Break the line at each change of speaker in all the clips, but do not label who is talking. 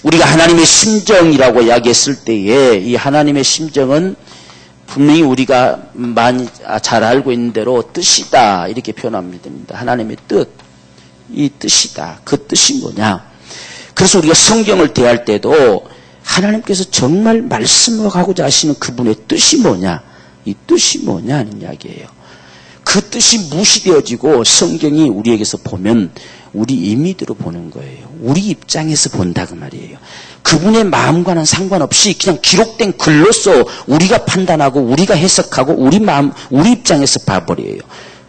우리가 하나님의 심정이라고 이야기했을 때에 이 하나님의 심정은 분명히 우리가 많이 잘 알고 있는 대로 뜻이다 이렇게 표현합니다. 하나님의 뜻, 이 뜻이다. 그 뜻이 뭐냐? 그래서 우리가 성경을 대할 때도 하나님께서 정말 말씀하고자 하시는 그분의 뜻이 뭐냐? 이 뜻이 뭐냐 하는 이야기예요. 그 뜻이 무시되어지고 성경이 우리에게서 보면 우리 임의대로 보는 거예요. 우리 입장에서 본다 그 말이에요. 그분의 마음과는 상관없이 그냥 기록된 글로서 우리가 판단하고 우리가 해석하고 우리 마음, 우리 입장에서 봐버려요.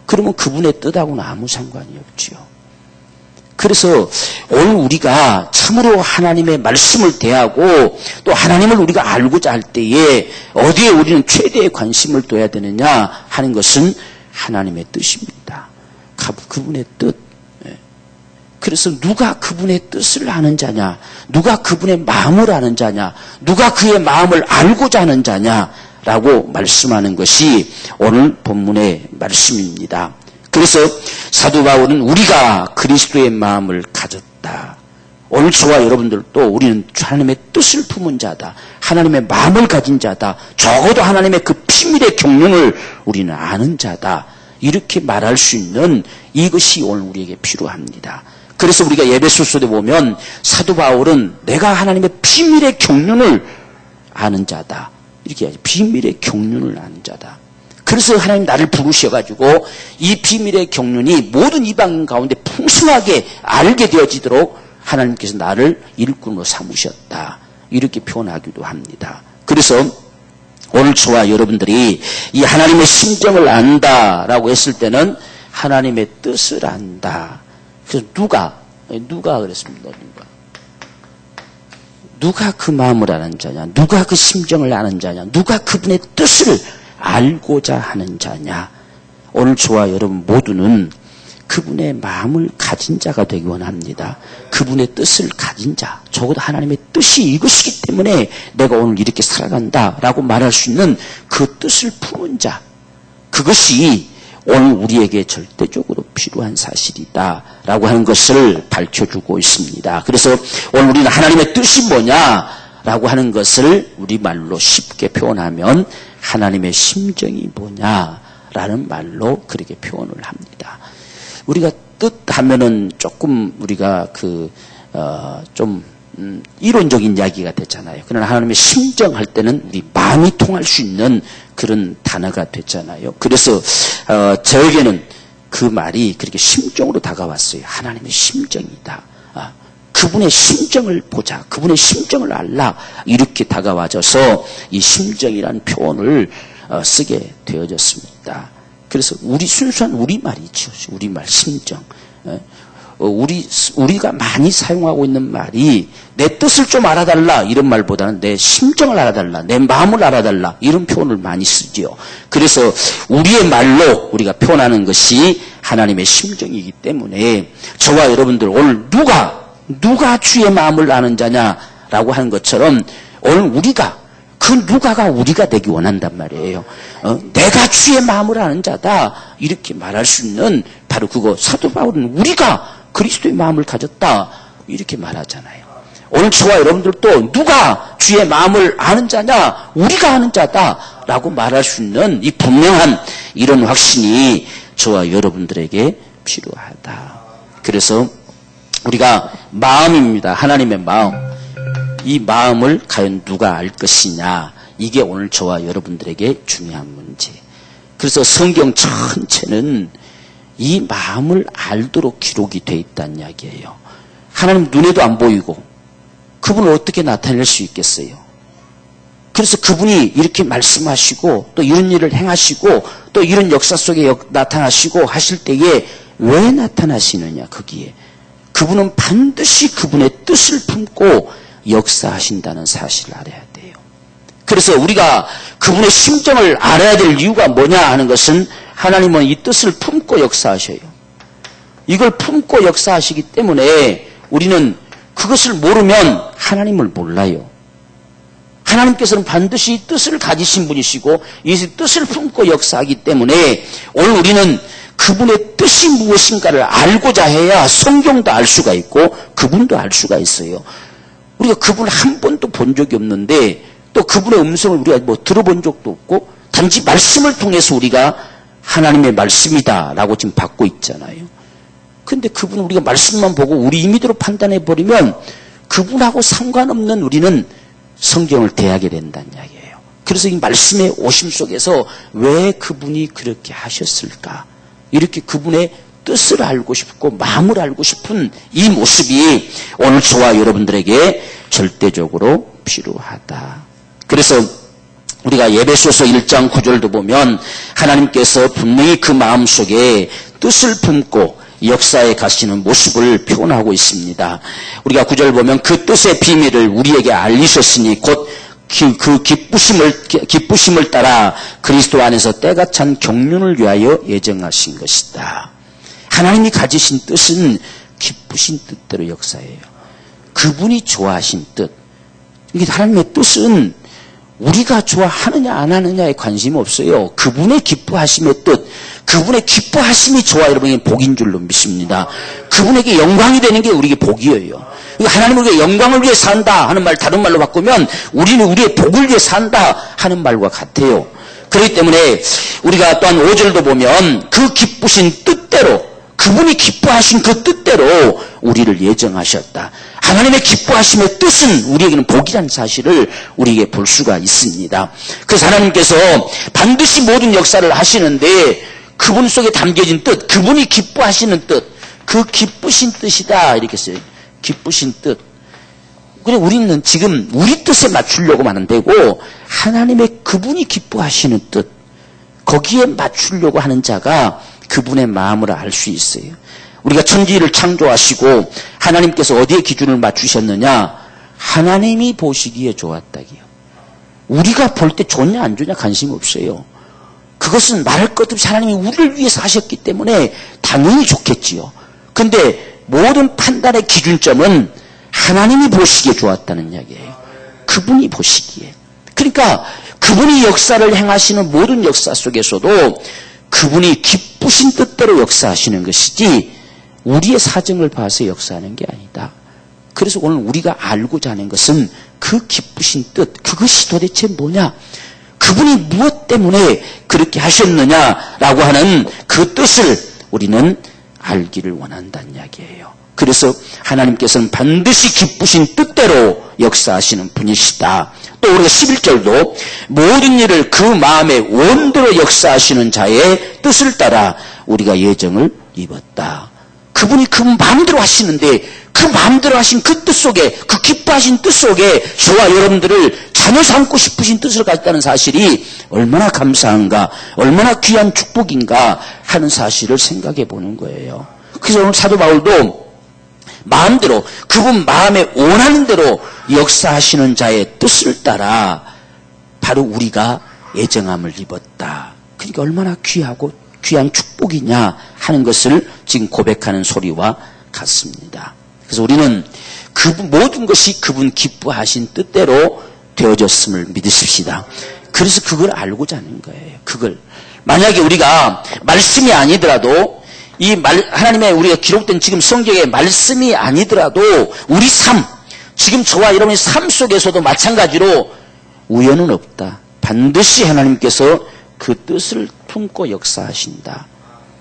그러면 그분의 뜻하고는 아무 상관이 없지요. 그래서 오늘 우리가 참으로 하나님의 말씀을 대하고 또 하나님을 우리가 알고자 할 때에 어디에 우리는 최대의 관심을 둬야 되느냐 하는 것은 하나님의 뜻입니다. 그분의 뜻. 그래서 누가 그분의 뜻을 아는 자냐, 누가 그분의 마음을 아는 자냐, 누가 그의 마음을 알고자 하는 자냐라고 말씀하는 것이 오늘 본문의 말씀입니다. 그래서 사도 바울은 우리가 그리스도의 마음을 가졌다. 오늘 저와 여러분들도 우리는 하나님의 뜻을 품은 자다. 하나님의 마음을 가진 자다. 적어도 하나님의 그 비밀의 경륜을 우리는 아는 자다. 이렇게 말할 수 있는 이것이 오늘 우리에게 필요합니다. 그래서 우리가 에베소서에 보면 사도 바울은 내가 하나님의 비밀의 경륜을 아는 자다. 이렇게 해야지. 비밀의 경륜을 아는 자다. 그래서 하나님 나를 부르셔가지고 이 비밀의 경륜이 모든 이방인 가운데 풍성하게 알게 되어지도록 하나님께서 나를 일꾼으로 삼으셨다. 이렇게 표현하기도 합니다. 그래서 오늘 저와 여러분들이 이 하나님의 심정을 안다라고 했을 때는 하나님의 뜻을 안다. 그래서 누가 그랬습니다. 누가 그 마음을 아는 자냐? 누가 그 심정을 아는 자냐? 누가 그분의 뜻을 알고자 하는 자냐? 오늘 저와 여러분 모두는 그분의 마음을 가진 자가 되기 원합니다. 그분의 뜻을 가진 자, 적어도 하나님의 뜻이 이것이기 때문에 내가 오늘 이렇게 살아간다라고 말할 수 있는 그 뜻을 품은 자, 그것이 오늘 우리에게 절대적으로 필요한 사실이다라고 하는 것을 밝혀주고 있습니다. 그래서 오늘 우리는 하나님의 뜻이 뭐냐라고 하는 것을 우리말로 쉽게 표현하면 하나님의 심정이 뭐냐라는 말로 그렇게 표현을 합니다. 우리가 뜻하면은 조금 우리가 좀 이론적인 이야기가 됐잖아요. 그러나 하나님의 심정할 때는 우리 마음이 통할 수 있는 그런 단어가 됐잖아요. 그래서 저에게는 그 말이 그렇게 심정으로 다가왔어요. 하나님의 심정이다. 그분의 심정을 보자. 그분의 심정을 알라. 이렇게 다가와져서 이 심정이라는 표현을 쓰게 되어졌습니다. 그래서 순수한 우리말이죠. 우리말 심정. 우리가 많이 사용하고 있는 말이 내 뜻을 좀 알아달라 이런 말보다는 내 심정을 알아달라, 내 마음을 알아달라 이런 표현을 많이 쓰지요. 그래서 우리의 말로 우리가 표현하는 것이 하나님의 심정이기 때문에 저와 여러분들 오늘 누가 주의 마음을 아는 자냐라고 하는 것처럼 오늘 우리가 그 누가가 우리가 되기 원한단 말이에요. 내가 주의 마음을 아는 자다 이렇게 말할 수 있는 바로 그거. 사도 바울은 우리가 그리스도의 마음을 가졌다 이렇게 말하잖아요. 오늘 저와 여러분들도 누가 주의 마음을 아는 자냐? 우리가 아는 자다라고 말할 수 있는 이 분명한 이런 확신이 저와 여러분들에게 필요하다. 그래서 우리가 마음입니다. 하나님의 마음. 이 마음을 과연 누가 알 것이냐? 이게 오늘 저와 여러분들에게 중요한 문제. 그래서 성경 전체는 이 마음을 알도록 기록이 되어 있다는 이야기예요. 하나님 눈에도 안 보이고 그분을 어떻게 나타낼 수 있겠어요? 그래서 그분이 이렇게 말씀하시고 또 이런 일을 행하시고 또 이런 역사 속에 나타나시고 하실 때에 왜 나타나시느냐? 거기에 그분은 반드시 그분의 뜻을 품고 역사하신다는 사실을 알아야 돼요. 그래서 우리가 그분의 심정을 알아야 될 이유가 뭐냐 하는 것은 하나님은 이 뜻을 품고 역사하셔요. 이걸 품고 역사하시기 때문에 우리는 그것을 모르면 하나님을 몰라요. 하나님께서는 반드시 이 뜻을 가지신 분이시고 이 뜻을 품고 역사하기 때문에 오늘 우리는 그분의 뜻이 무엇인가를 알고자 해야 성경도 알 수가 있고 그분도 알 수가 있어요. 우리가 그분을 한 번도 본 적이 없는데 또 그분의 음성을 우리가 뭐 들어본 적도 없고 단지 말씀을 통해서 우리가 하나님의 말씀이다라고 지금 받고 있잖아요. 근데 그분은 우리가 말씀만 보고 우리 임의대로 판단해버리면 그분하고 상관없는 우리는 성경을 대하게 된다는 이야기예요. 그래서 이 말씀의 오심 속에서 왜 그분이 그렇게 하셨을까? 이렇게 그분의 뜻을 알고 싶고 마음을 알고 싶은 이 모습이 오늘 저와 여러분들에게 절대적으로 필요하다. 그래서 우리가 에베소서 1장 9절도 보면 하나님께서 분명히 그 마음속에 뜻을 품고 역사에 가시는 모습을 표현하고 있습니다. 우리가 9절 보면 그 뜻의 비밀을 우리에게 알리셨으니 곧 그 기쁘심을 따라 그리스도 안에서 때가 찬 경륜을 위하여 예정하신 것이다. 하나님이 가지신 뜻은 기쁘신 뜻대로 역사해요. 그분이 좋아하신 뜻. 이게 하나님의 뜻은 우리가 좋아하느냐 안 하느냐에 관심이 없어요. 그분의 기뻐하심의 뜻, 그분의 기뻐하심이 저와 여러분에게 복인 줄로 믿습니다. 그분에게 영광이 되는 게 우리에게 복이에요. 하나님은 우리가 영광을 위해 산다 하는 말 다른 말로 바꾸면 우리는 우리의 복을 위해 산다 하는 말과 같아요. 그렇기 때문에 우리가 또한 5절도 보면 그 기쁘신 뜻대로 그분이 기뻐하신 그 뜻대로 우리를 예정하셨다. 하나님의 기뻐하심의 뜻은 우리에게는 복이라는 사실을 우리에게 볼 수가 있습니다. 그래서 하나님께서 반드시 모든 역사를 하시는데 그분 속에 담겨진 뜻, 그분이 기뻐하시는 뜻, 그 기쁘신 뜻이다 이렇게 써요. 기쁘신 뜻. 그래 우리는 지금 우리 뜻에 맞추려고만 안 되고 하나님의 그분이 기뻐하시는 뜻, 거기에 맞추려고 하는 자가 그분의 마음을 알 수 있어요. 우리가 천지를 창조하시고 하나님께서 어디에 기준을 맞추셨느냐? 하나님이 보시기에 좋았다기요. 우리가 볼 때 좋냐 안 좋냐 관심 없어요. 그것은 말할 것 없이 하나님이 우리를 위해서 하셨기 때문에 당연히 좋겠지요. 근데 모든 판단의 기준점은 하나님이 보시기에 좋았다는 이야기예요. 그분이 보시기에. 그러니까 그분이 역사를 행하시는 모든 역사 속에서도 그분이 기쁘신 뜻대로 역사하시는 것이지 우리의 사정을 봐서 역사하는 게 아니다. 그래서 오늘 우리가 알고자 하는 것은 그 기쁘신 뜻, 그것이 도대체 뭐냐? 그분이 무엇 때문에 그렇게 하셨느냐라고 하는 그 뜻을 우리는 알기를 원한다는 이야기예요. 그래서 하나님께서는 반드시 기쁘신 뜻대로 역사하시는 분이시다. 또 우리가 11절도 모든 일을 그 마음의 원대로 역사하시는 자의 뜻을 따라 우리가 예정을 입었다. 그분이 그 마음대로 하시는데 그 마음대로 하신 그 뜻 속에, 그 기뻐하신 뜻 속에 저와 여러분들을 자녀 삼고 싶으신 뜻을 가졌다는 사실이 얼마나 감사한가, 얼마나 귀한 축복인가 하는 사실을 생각해 보는 거예요. 그래서 오늘 사도 바울도 마음대로 그분 마음에 원하는 대로 역사하시는 자의 뜻을 따라 바로 우리가 예정함을 입었다. 그러니까 얼마나 귀하고 귀한 축복이냐 하는 것을 지금 고백하는 소리와 같습니다. 그래서 우리는 모든 것이 그분 기뻐하신 뜻대로 되어졌음을 믿으십시다. 그래서 그걸 알고자 하는 거예요. 그걸 만약에 우리가 말씀이 아니더라도 하나님의 우리가 기록된 지금 성경의 말씀이 아니더라도 우리 삶, 지금 저와 여러분의 삶 속에서도 마찬가지로 우연은 없다. 반드시 하나님께서 그 뜻을 품고 역사하신다.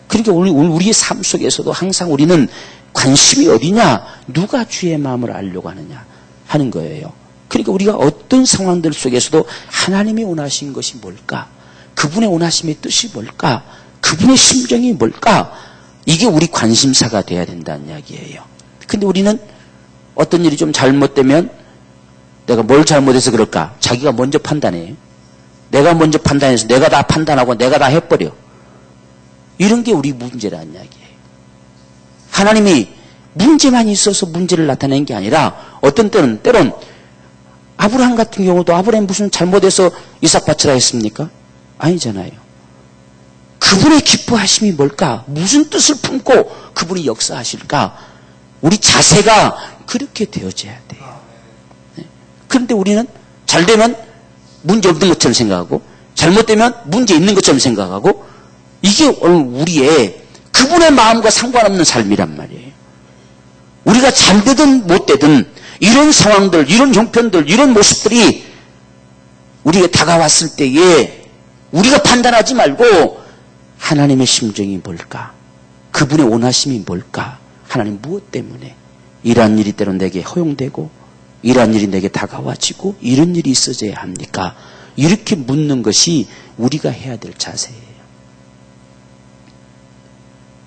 그러니까 우리의 삶 속에서도 항상 우리는 관심이 어디냐? 누가 주의 마음을 알려고 하느냐 하는 거예요. 그러니까 우리가 어떤 상황들 속에서도 하나님이 원하신 것이 뭘까? 그분의 원하심의 뜻이 뭘까? 그분의 심정이 뭘까? 이게 우리 관심사가 돼야 된다는 이야기예요. 근데 우리는 어떤 일이 좀 잘못되면 내가 뭘 잘못해서 그럴까? 자기가 먼저 판단해요. 내가 먼저 판단해서 내가 다 판단하고 내가 다 해버려. 이런 게 우리 문제라는 이야기예요. 하나님이 문제만 있어서 문제를 나타내는 게 아니라 어떤 때론 아브라함 같은 경우도 아브라함 무슨 잘못해서 이삭 바치라 했습니까? 아니잖아요. 그분의 기뻐하심이 뭘까? 무슨 뜻을 품고 그분이 역사하실까? 우리 자세가 그렇게 되어져야 돼요. 그런데 우리는 잘되면 문제 없는 것처럼 생각하고 잘못되면 문제 있는 것처럼 생각하고 이게 오늘 우리의 그분의 마음과 상관없는 삶이란 말이에요. 우리가 잘되든 못되든 이런 상황들, 이런 형편들, 이런 모습들이 우리에게 다가왔을 때에 우리가 판단하지 말고 하나님의 심정이 뭘까? 그분의 원하심이 뭘까? 하나님 무엇 때문에 이러한 일이 때로 내게 허용되고 이러한 일이 내게 다가와지고 이런 일이 있어져야 합니까? 이렇게 묻는 것이 우리가 해야 될 자세예요.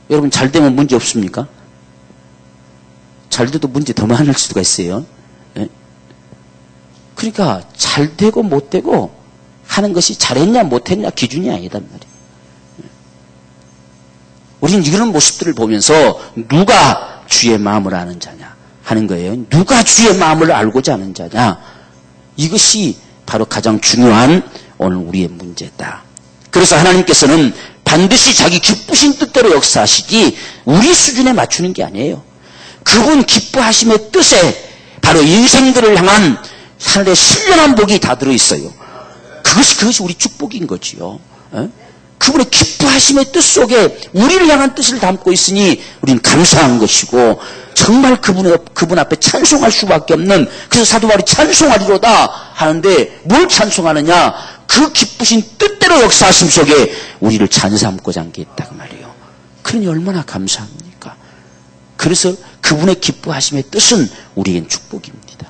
여러분 잘 되면 문제 없습니까? 잘 돼도 문제 더 많을 수가 있어요. 예? 그러니까 잘 되고 못 되고 하는 것이 잘했냐 못했냐 기준이 아니단 말이에요. 우리는 이런 모습들을 보면서 누가 주의 마음을 아는 자냐 하는 거예요. 누가 주의 마음을 알고자 하는 자냐. 이것이 바로 가장 중요한 오늘 우리의 문제다. 그래서 하나님께서는 반드시 자기 기쁘신 뜻대로 역사하시지 우리 수준에 맞추는 게 아니에요. 그분 기뻐하심의 뜻에 바로 인생들을 향한 하늘의 신령한 복이 다 들어있어요. 그것이 우리 축복인 거지요. 그분의 기뻐하심의 뜻 속에 우리를 향한 뜻을 담고 있으니 우리는 감사한 것이고 정말 그분 앞에 찬송할 수밖에 없는, 그래서 사도 바울이 찬송하리로다 하는데 뭘 찬송하느냐? 그 기쁘신 뜻대로 역사하심 속에 우리를 찬삼고자 한 게 있다고 말이에요. 그러니 얼마나 감사합니까? 그래서 그분의 기뻐하심의 뜻은 우리에겐 축복입니다.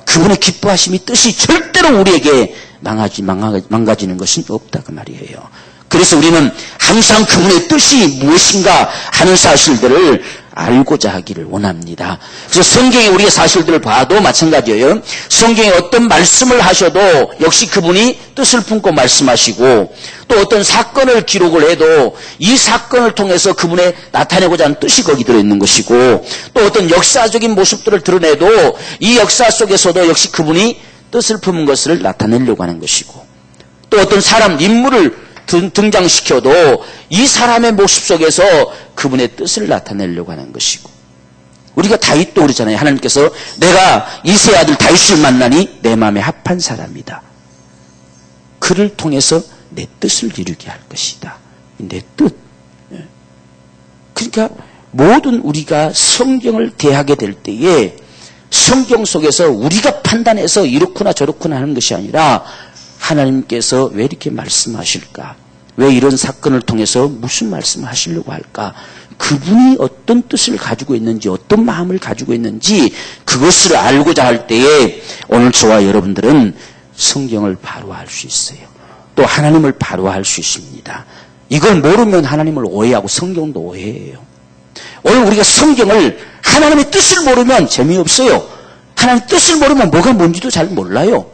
그분의 기뻐하심의 뜻이 절대로 우리에게 망가지는 것은 없다고 말이에요. 그래서 우리는 항상 그분의 뜻이 무엇인가 하는 사실들을 알고자 하기를 원합니다. 그래서 성경에 우리의 사실들을 봐도 마찬가지예요. 성경에 어떤 말씀을 하셔도 역시 그분이 뜻을 품고 말씀하시고, 또 어떤 사건을 기록을 해도 이 사건을 통해서 그분의 나타내고자 하는 뜻이 거기 들어있는 것이고, 또 어떤 역사적인 모습들을 드러내도 이 역사 속에서도 역시 그분이 뜻을 품은 것을 나타내려고 하는 것이고, 또 어떤 사람, 인물을 등장시켜도 이 사람의 모습 속에서 그분의 뜻을 나타내려고 하는 것이고, 우리가 다윗도 그러잖아요. 하나님께서 내가 이새의 아들 다윗을 만나니 내 마음에 합한 사람이다. 그를 통해서 내 뜻을 이루게 할 것이다. 내 뜻. 그러니까 모든 우리가 성경을 대하게 될 때에 성경 속에서 우리가 판단해서 이렇구나 저렇구나 하는 것이 아니라 하나님께서 왜 이렇게 말씀하실까? 왜 이런 사건을 통해서 무슨 말씀을 하시려고 할까? 그분이 어떤 뜻을 가지고 있는지, 어떤 마음을 가지고 있는지 그것을 알고자 할 때에 오늘 저와 여러분들은 성경을 바로 알 수 있어요. 또 하나님을 바로 알 수 있습니다. 이걸 모르면 하나님을 오해하고 성경도 오해해요. 오늘 우리가 성경을, 하나님의 뜻을 모르면 재미없어요. 하나님의 뜻을 모르면 뭐가 뭔지도 잘 몰라요.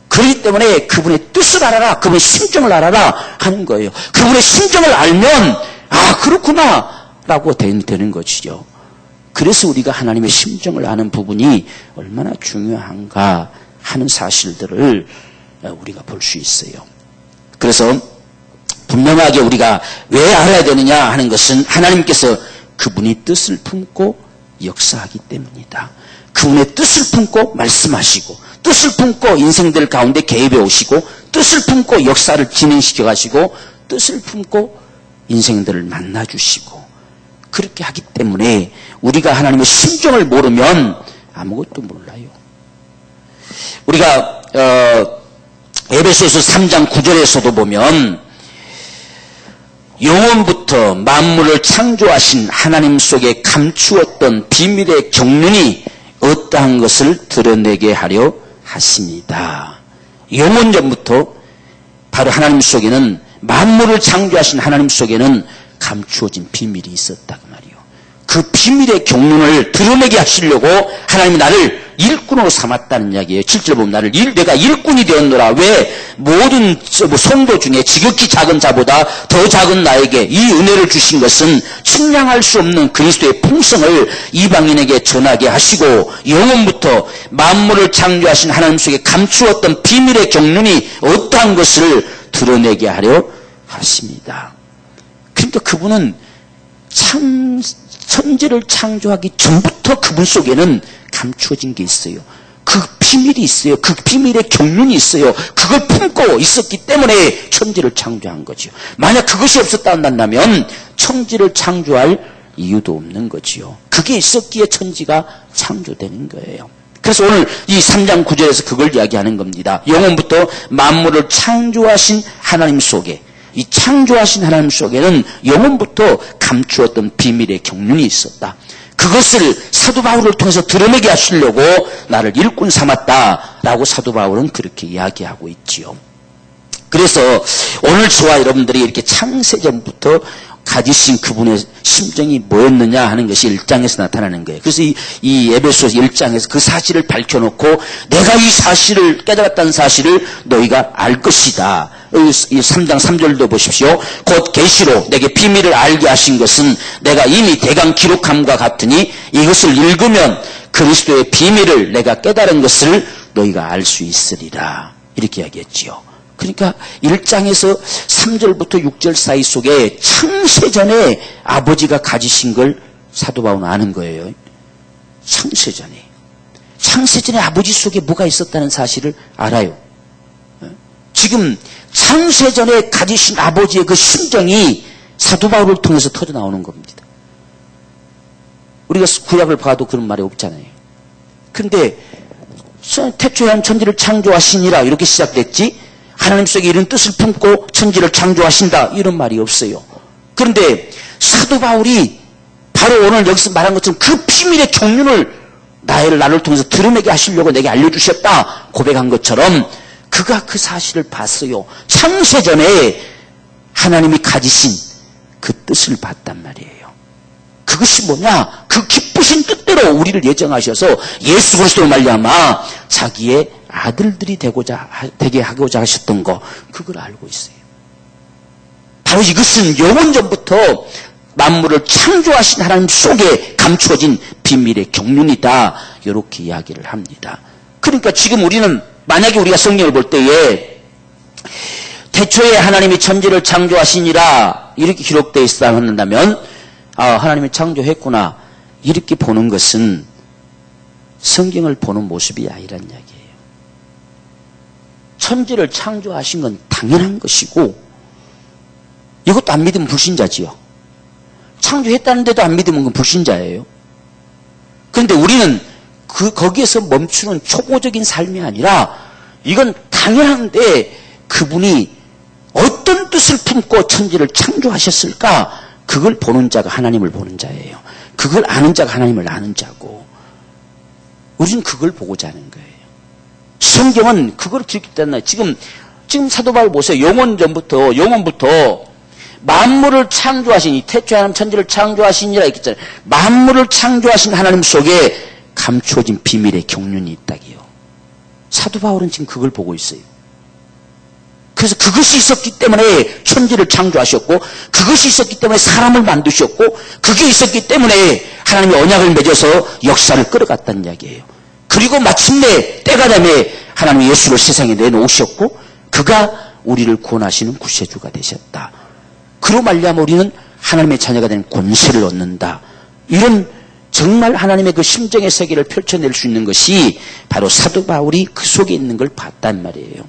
그렇기 때문에 그분의 뜻을 알아라, 그분의 심정을 알아라 하는 거예요. 그분의 심정을 알면 아 그렇구나 라고 되는 것이죠. 그래서 우리가 하나님의 심정을 아는 부분이 얼마나 중요한가 하는 사실들을 우리가 볼 수 있어요. 그래서 분명하게 우리가 왜 알아야 되느냐 하는 것은 하나님께서 그분이 뜻을 품고 역사하기 때문이다. 그분의 뜻을 품고 말씀하시고, 뜻을 품고 인생들 가운데 개입해 오시고, 뜻을 품고 역사를 진행시켜 가시고, 뜻을 품고 인생들을 만나주시고, 그렇게 하기 때문에 우리가 하나님의 심정을 모르면 아무것도 몰라요. 우리가 에베소서 3장 9절에서도 보면 영원부터 만물을 창조하신 하나님 속에 감추었던 비밀의 경륜이 어떠한 것을 드러내게 하려 하십니다. 영원 전부터 바로 하나님 속에는, 만물을 창조하신 하나님 속에는 감추어진 비밀이 있었다고 말이에요. 그 비밀의 경륜을 드러내게 하시려고 하나님이 나를 일꾼으로 삼았다는 이야기예요. 7절 보면 내가 일꾼이 되었노라. 왜? 모든 성도 중에 지극히 작은 자보다 더 작은 나에게 이 은혜를 주신 것은 측량할 수 없는 그리스도의 풍성을 이방인에게 전하게 하시고, 영원부터 만물을 창조하신 하나님 속에 감추었던 비밀의 경륜이 어떠한 것을 드러내게 하려 하십니다. 그러니까 그분은 천지를 창조하기 전부터 그분 속에는 감추어진 게 있어요. 그 비밀이 있어요. 그 비밀의 경륜이 있어요. 그걸 품고 있었기 때문에 천지를 창조한 거죠. 만약 그것이 없었다 한다면 천지를 창조할 이유도 없는 거지요. 그게 있었기에 천지가 창조되는 거예요. 그래서 오늘 이 3장 9절에서 그걸 이야기하는 겁니다. 영원부터 만물을 창조하신 하나님 속에, 이 창조하신 하나님 속에는 영원부터 감추었던 비밀의 경륜이 있었다. 그것을 사도 바울을 통해서 드러내게 하시려고 나를 일꾼 삼았다라고 사도 바울은 그렇게 이야기하고 있지요. 그래서 오늘 저와 여러분들이 이렇게 창세전부터 가지신 그분의 심정이 뭐였느냐 하는 것이 1장에서 나타나는 거예요. 그래서 이 에베소서 1장에서 그 사실을 밝혀놓고 내가 이 사실을 깨달았다는 사실을 너희가 알 것이다. 이 3장 3절도 보십시오. 곧 계시로 내게 비밀을 알게 하신 것은 내가 이미 대강 기록함과 같으니 이것을 읽으면 그리스도의 비밀을 내가 깨달은 것을 너희가 알 수 있으리라. 이렇게 이야기했지요. 그러니까 1장에서 3절부터 6절 사이 속에 창세전에 아버지가 가지신 걸 사도 바울은 아는 거예요. 창세전에 아버지 속에 뭐가 있었다는 사실을 알아요. 지금 창세전에 가지신 아버지의 그 심정이 사도 바울을 통해서 터져 나오는 겁니다. 우리가 구약을 봐도 그런 말이 없잖아요. 그런데 태초에 한 천지를 창조하시니라 이렇게 시작됐지, 하나님 속에 이런 뜻을 품고 천지를 창조하신다 이런 말이 없어요. 그런데 사도 바울이 바로 오늘 여기서 말한 것처럼 그 비밀의 경륜을 나를 통해서 드러내게 하시려고 내게 알려주셨다 고백한 것처럼 그가 그 사실을 봤어요. 창세전에 하나님이 가지신 그 뜻을 봤단 말이에요. 그것이 뭐냐? 그 기쁘신 뜻대로 우리를 예정하셔서 예수 그리스도로 말미암아 자기의 아들들이 되게 하고자 하셨던 거, 그걸 알고 있어요. 바로 이것은 영원전부터 만물을 창조하신 하나님 속에 감추어진 비밀의 경륜이다. 이렇게 이야기를 합니다. 그러니까 지금 우리는 만약에 우리가 성경을 볼 때에 태초에 하나님이 천지를 창조하시니라 이렇게 기록되어 있다 한다면 하나님이 창조했구나 이렇게 보는 것은 성경을 보는 모습이 아니란 이야기예요. 천지를 창조하신 건 당연한 것이고 이것도 안 믿으면 불신자지요. 창조했다는데도 안 믿으면 그건 불신자예요. 그런데 우리는 거기에서 멈추는 초보적인 삶이 아니라 이건 당연한데 그분이 어떤 뜻을 품고 천지를 창조하셨을까? 그걸 보는 자가 하나님을 보는 자예요. 그걸 아는 자가 하나님을 아는 자고 우리는 그걸 보고자 하는 거예요. 성경은 그걸 기록했기 때문에 지금 사도 바울 보세요. 영원부터 만물을 창조하신 이 태초에 하나님 천지를 창조하시니라 했잖아요. 만물을 창조하신 하나님 속에 감추어진 비밀의 경륜이 있다기요. 사도 바울은 지금 그걸 보고 있어요. 그래서 그것이 있었기 때문에 천지를 창조하셨고 그것이 있었기 때문에 사람을 만드셨고 그게 있었기 때문에 하나님이 언약을 맺어서 역사를 끌어갔다는 이야기예요. 그리고 마침내 때가 되면 하나님 예수를 세상에 내놓으셨고 그가 우리를 구원하시는 구세주가 되셨다. 그로 말미암아 우리는 하나님의 자녀가 되는 권세를 얻는다. 이런 정말 하나님의 그 심정의 세계를 펼쳐낼 수 있는 것이 바로 사도 바울이 그 속에 있는 걸 봤단 말이에요.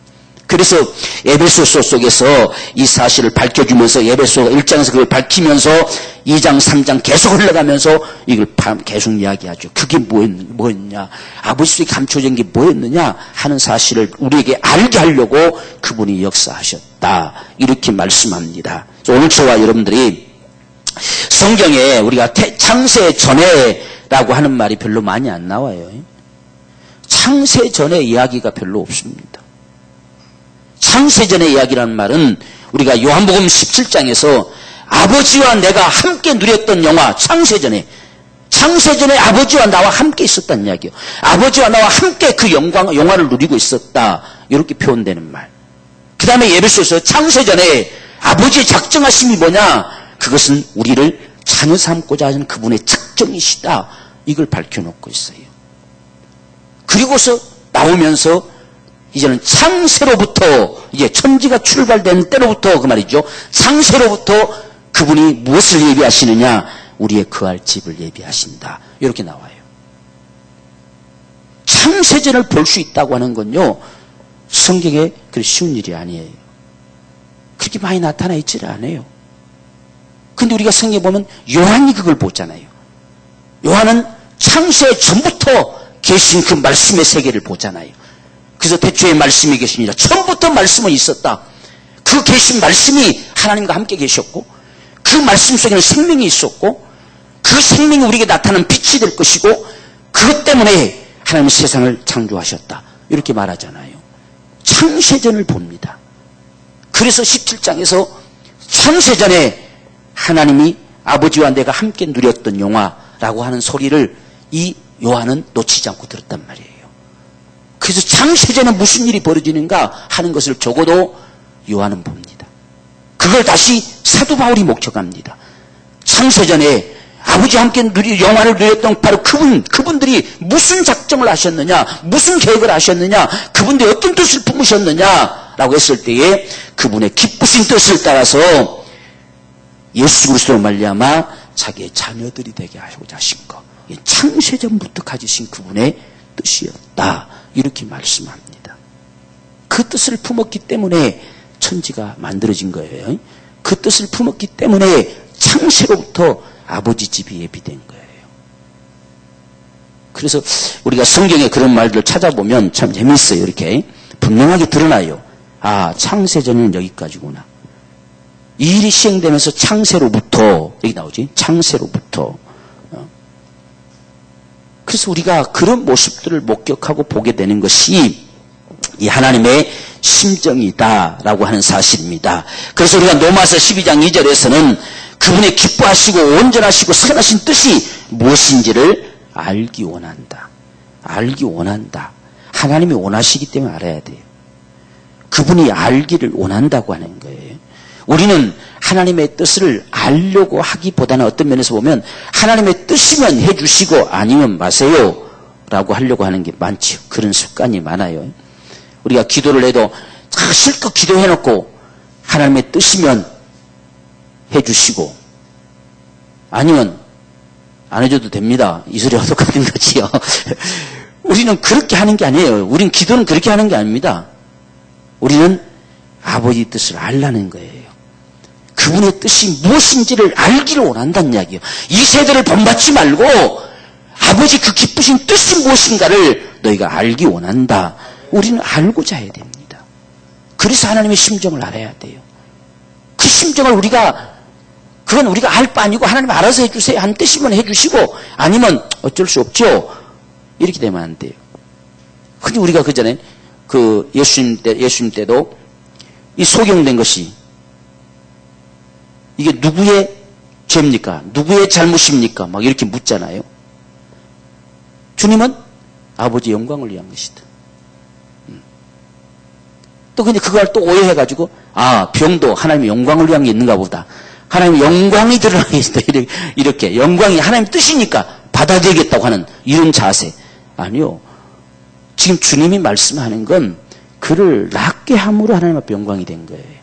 그래서 에베소서 속에서 이 사실을 밝혀주면서 에베소가 1장에서 그걸 밝히면서 2장 3장 계속 흘러가면서 이걸 계속 이야기하죠. 그게 뭐였냐, 아버지 속에 감춰진 게 뭐였느냐 하는 사실을 우리에게 알게 하려고 그분이 역사하셨다 이렇게 말씀합니다. 오늘 저와 여러분들이 성경에 우리가 창세 전에라고 하는 말이 별로 많이 안 나와요. 창세 전의 이야기가 별로 없습니다. 창세전의 이야기라는 말은 우리가 요한복음 17장에서 아버지와 내가 함께 누렸던 영화 창세전에 아버지와 나와 함께 있었다는 이야기예요. 아버지와 나와 함께 그 영화를 누리고 있었다 이렇게 표현되는 말. 그 다음에 예배소에서 창세전에 아버지의 작정하심이 뭐냐, 그것은 우리를 자녀 삼고자 하는 그분의 작정이시다 이걸 밝혀놓고 있어요. 그리고서 나오면서 이제는 창세로부터 이제 천지가 출발된 때로부터 그 말이죠. 창세로부터 그분이 무엇을 예비하시느냐, 우리의 거할 집을 예비하신다 이렇게 나와요. 창세전을 볼 수 있다고 하는 건요 성경에 그리 쉬운 일이 아니에요. 그렇게 많이 나타나 있지를 않아요. 근데 우리가 성경에 보면 요한이 그걸 보잖아요. 요한은 창세 전부터 계신 그 말씀의 세계를 보잖아요. 그래서 태초에 말씀이 계십니다. 처음부터 말씀은 있었다. 그 계신 말씀이 하나님과 함께 계셨고 그 말씀 속에는 생명이 있었고 그 생명이 우리에게 나타나는 빛이 될 것이고 그것 때문에 하나님은 세상을 창조하셨다. 이렇게 말하잖아요. 창세전을 봅니다. 그래서 17장에서 창세전에 하나님이 아버지와 내가 함께 누렸던 영화라고 하는 소리를 이 요한은 놓치지 않고 들었단 말이에요. 그래서 창세전에 무슨 일이 벌어지는가 하는 것을 적어도 요한은 봅니다. 그걸 다시 사도 바울이 목격합니다. 창세전에 아버지와 함께 영화를 누렸던 바로 그분들이 무슨 작정을 하셨느냐, 무슨 계획을 하셨느냐, 그분들이 어떤 뜻을 품으셨느냐라고 했을 때에 그분의 기쁘신 뜻을 따라서 예수 그리스도로 말미암아 자기의 자녀들이 되게 하고자 하신 것. 창세전부터 가지신 그분의 뜻이었다. 이렇게 말씀합니다. 그 뜻을 품었기 때문에 천지가 만들어진 거예요. 그 뜻을 품었기 때문에 창세로부터 아버지 집이 예비된 거예요. 그래서 우리가 성경에 그런 말들을 찾아보면 참 재밌어요. 이렇게 분명하게 드러나요. 아, 창세전은 여기까지구나. 이 일이 시행되면서 창세로부터, 여기 나오지? 창세로부터. 그래서 우리가 그런 모습들을 목격하고 보게 되는 것이 이 하나님의 심정이다라고 하는 사실입니다. 그래서 우리가 로마서 12장 2절에서는 그분의 기뻐하시고 온전하시고 선하신 뜻이 무엇인지를 알기 원한다. 알기 원한다. 하나님이 원하시기 때문에 알아야 돼요. 그분이 알기를 원한다고 하는 거예요. 우리는 하나님의 뜻을 알려고 하기보다는 어떤 면에서 보면 하나님의 뜻이면 해주시고 아니면 마세요 라고 하려고 하는 게 많죠. 그런 습관이 많아요. 우리가 기도를 해도 실컷 기도해놓고 하나님의 뜻이면 해주시고 아니면 안 해줘도 됩니다. 이 소리와 똑같은 거지요. 우리는 그렇게 하는 게 아니에요. 우리는 기도는 그렇게 하는 게 아닙니다. 우리는 아버지 뜻을 알라는 거예요. 그분의 뜻이 무엇인지를 알기를 원한다는 이야기예요. 이 세대를 본받지 말고 아버지 그 기쁘신 뜻이 무엇인가를 너희가 알기 원한다. 우리는 알고자 해야 됩니다. 그래서 하나님의 심정을 알아야 돼요. 그 심정을 그건 우리가 알 바 아니고 하나님 알아서 해주세요. 한 뜻이면 해주시고 아니면 어쩔 수 없죠. 이렇게 되면 안 돼요. 근데 우리가 그 전에 예수님 때도 이 소경된 것이 이게 누구의 죄입니까? 누구의 잘못입니까? 막 이렇게 묻잖아요. 주님은 아버지 영광을 위한 것이다. 또 근데 그걸 또 오해해가지고 병도 하나님의 영광을 위한 게 있는가 보다. 하나님의 영광이 드러나겠다. 이렇게 영광이 하나님의 뜻이니까 받아들이겠다고 하는 이런 자세. 아니요. 지금 주님이 말씀하는 건 그를 낫게 함으로 하나님 앞에 영광이 된 거예요.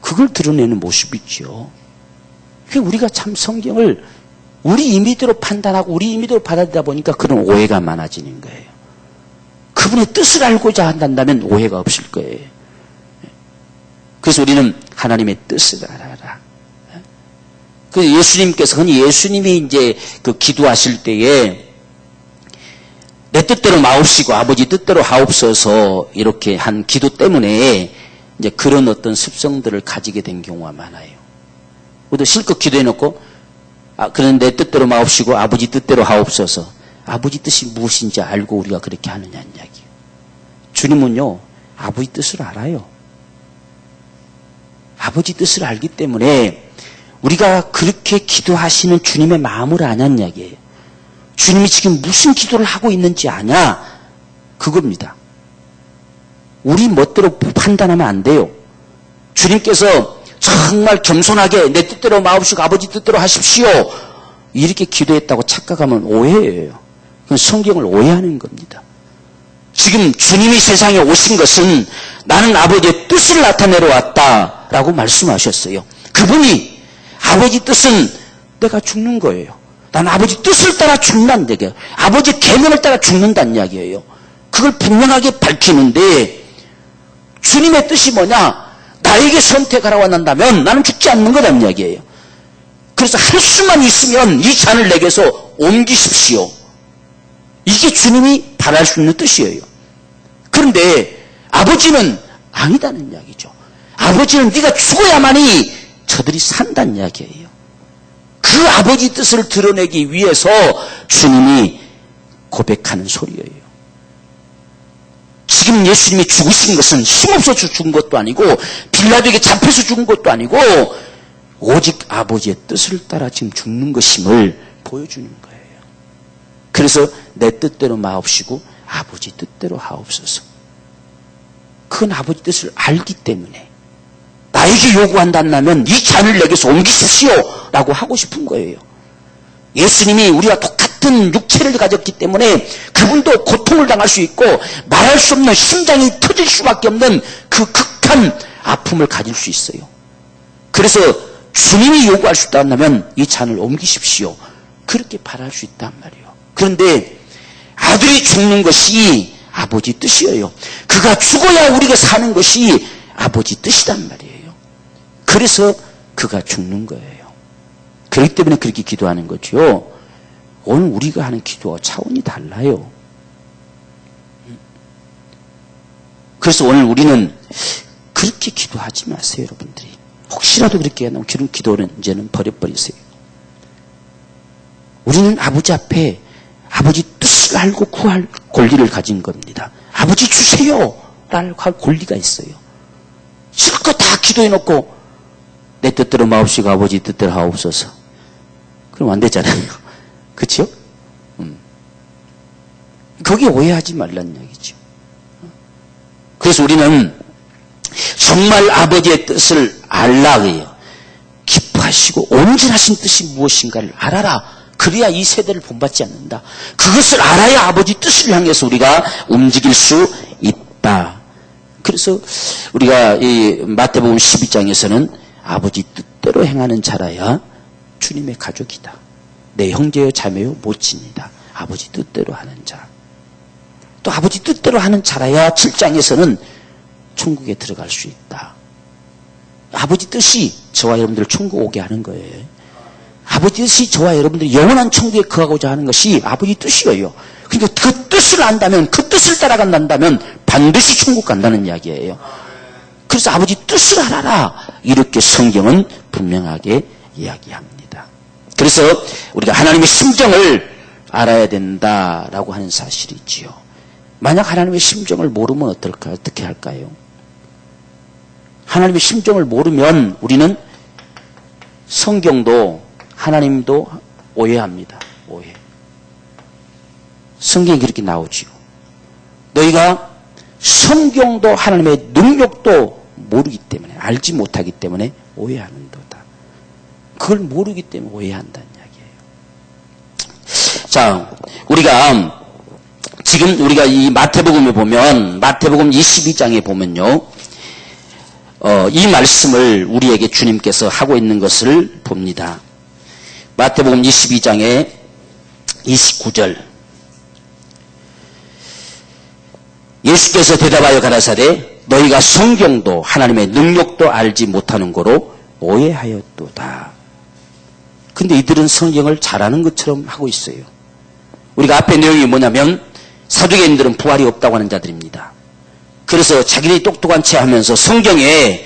그걸 드러내는 모습이죠. 우리가 참 성경을 우리 임의대로 판단하고 우리 임의대로 받아들이다 보니까 그런 오해가 많아지는 거예요. 그분의 뜻을 알고자 한다면 오해가 없을 거예요. 그래서 우리는 하나님의 뜻을 알아라. 그 예수님께서 흔히 예수님이 이제 그 기도하실 때에 내 뜻대로 마옵시고 아버지 뜻대로 하옵소서 이렇게 한 기도 때문에 이제 그런 어떤 습성들을 가지게 된 경우가 많아요. 우리도 실컷 기도해놓고 그런 내 뜻대로 마옵시고 아버지 뜻대로 하옵소서. 아버지 뜻이 무엇인지 알고 우리가 그렇게 하느냐는 이야기예요. 주님은요 아버지 뜻을 알아요. 아버지 뜻을 알기 때문에 우리가 그렇게 기도하시는 주님의 마음을 아냐는 이야기예요. 주님이 지금 무슨 기도를 하고 있는지 아냐? 그겁니다. 우리 멋대로 판단하면 안 돼요. 주님께서 정말 겸손하게 내 뜻대로 마옵시고 아버지 뜻대로 하십시오. 이렇게 기도했다고 착각하면 오해예요. 그건 성경을 오해하는 겁니다. 지금 주님이 세상에 오신 것은 나는 아버지의 뜻을 나타내러 왔다라고 말씀하셨어요. 그분이 아버지 뜻은 내가 죽는 거예요. 나는 아버지 뜻을 따라 죽는다는 얘기예요. 아버지 계명을 따라 죽는다는 이야기예요. 그걸 분명하게 밝히는데 주님의 뜻이 뭐냐? 나에게 선택하라고 한다면 나는 죽지 않는 거란 이야기예요. 그래서 할 수만 있으면 이 잔을 내게서 옮기십시오. 이게 주님이 바랄 수 있는 뜻이에요. 그런데 아버지는 아니다는 이야기죠. 아버지는 네가 죽어야만이 저들이 산다는 이야기예요. 그 아버지 뜻을 드러내기 위해서 주님이 고백하는 소리예요. 지금 예수님이 죽으신 것은 힘없어서 죽은 것도 아니고 빌라도에게 잡혀서 죽은 것도 아니고 오직 아버지의 뜻을 따라 지금 죽는 것임을 보여주는 거예요. 그래서 내 뜻대로 마옵시고 아버지 뜻대로 하옵소서. 그건 아버지 뜻을 알기 때문에 나에게 요구한다면 이 잔을 내게서 옮기십시오 라고 하고 싶은 거예요. 예수님이 우리와 똑같은 육체를 가졌기 때문에 그분도 고통을 당할 수 있고 말할 수 없는 심장이 터질 수밖에 없는 그 극한 아픔을 가질 수 있어요. 그래서 주님이 요구할 수 있다면 이 잔을 옮기십시오. 그렇게 바랄 수 있단 말이에요. 그런데 아들이 죽는 것이 아버지 뜻이에요. 그가 죽어야 우리가 사는 것이 아버지 뜻이란 말이에요. 그래서 그가 죽는 거예요. 그렇기 때문에 그렇게 기도하는 거죠. 오늘 우리가 하는 기도와 차원이 달라요. 그래서 오늘 우리는 그렇게 기도하지 마세요, 여러분들이. 혹시라도 그렇게 해놓은 그런 기도는 이제는 버려버리세요. 우리는 아버지 앞에 아버지 뜻을 알고 구할 권리를 가진 겁니다. 아버지 주세요! 라고 할 권리가 있어요. 실컷 다 기도해놓고 내 뜻대로 마옵시고 아버지 뜻대로 하옵소서. 그럼 안 되잖아요. 그렇죠? 거기에 오해하지 말라는 얘기죠. 그래서 우리는 정말 아버지의 뜻을 알라 해요. 기뻐하시고 온전하신 뜻이 무엇인가를 알아라. 그래야 이 세대를 본받지 않는다. 그것을 알아야 아버지 뜻을 향해서 우리가 움직일 수 있다. 그래서 우리가 이 마태복음 12장에서는 아버지 뜻대로 행하는 자라야 주님의 가족이다. 내 형제여 자매여 모친이다. 아버지 뜻대로 하는 자. 또 아버지 뜻대로 하는 자라야 7장에서는 천국에 들어갈 수 있다. 아버지 뜻이 저와 여러분들을 천국 오게 하는 거예요. 아버지 뜻이 저와 여러분들이 영원한 천국에 거하고자 하는 것이 아버지 뜻이에요. 그러니까 그 뜻을 안다면, 그 뜻을 따라간다면 반드시 천국 간다는 이야기예요. 그래서 아버지 뜻을 알아라. 이렇게 성경은 분명하게 이야기합니다. 그래서 우리가 하나님의 심정을 알아야 된다라고 하는 사실이지요. 만약 하나님의 심정을 모르면 어떻게 할까요? 하나님의 심정을 모르면 우리는 성경도 하나님도 오해합니다. 오해. 성경이 그렇게 나오지요. 너희가 성경도 하나님의 능력도 모르기 때문에, 알지 못하기 때문에 오해하는도다. 그걸 모르기 때문에 오해한다는 이야기예요. 자, 지금 우리가 이 마태복음에 보면, 마태복음 22장에 보면요, 이 말씀을 우리에게 주님께서 하고 있는 것을 봅니다. 마태복음 22장의 29절. 예수께서 대답하여 가라사대 너희가 성경도 하나님의 능력도 알지 못하는 거로 오해하였도다. 근데 이들은 성경을 잘하는 것처럼 하고 있어요. 우리가 앞에 내용이 뭐냐면 사두개인들은 부활이 없다고 하는 자들입니다. 그래서 자기들이 똑똑한 체 하면서 성경에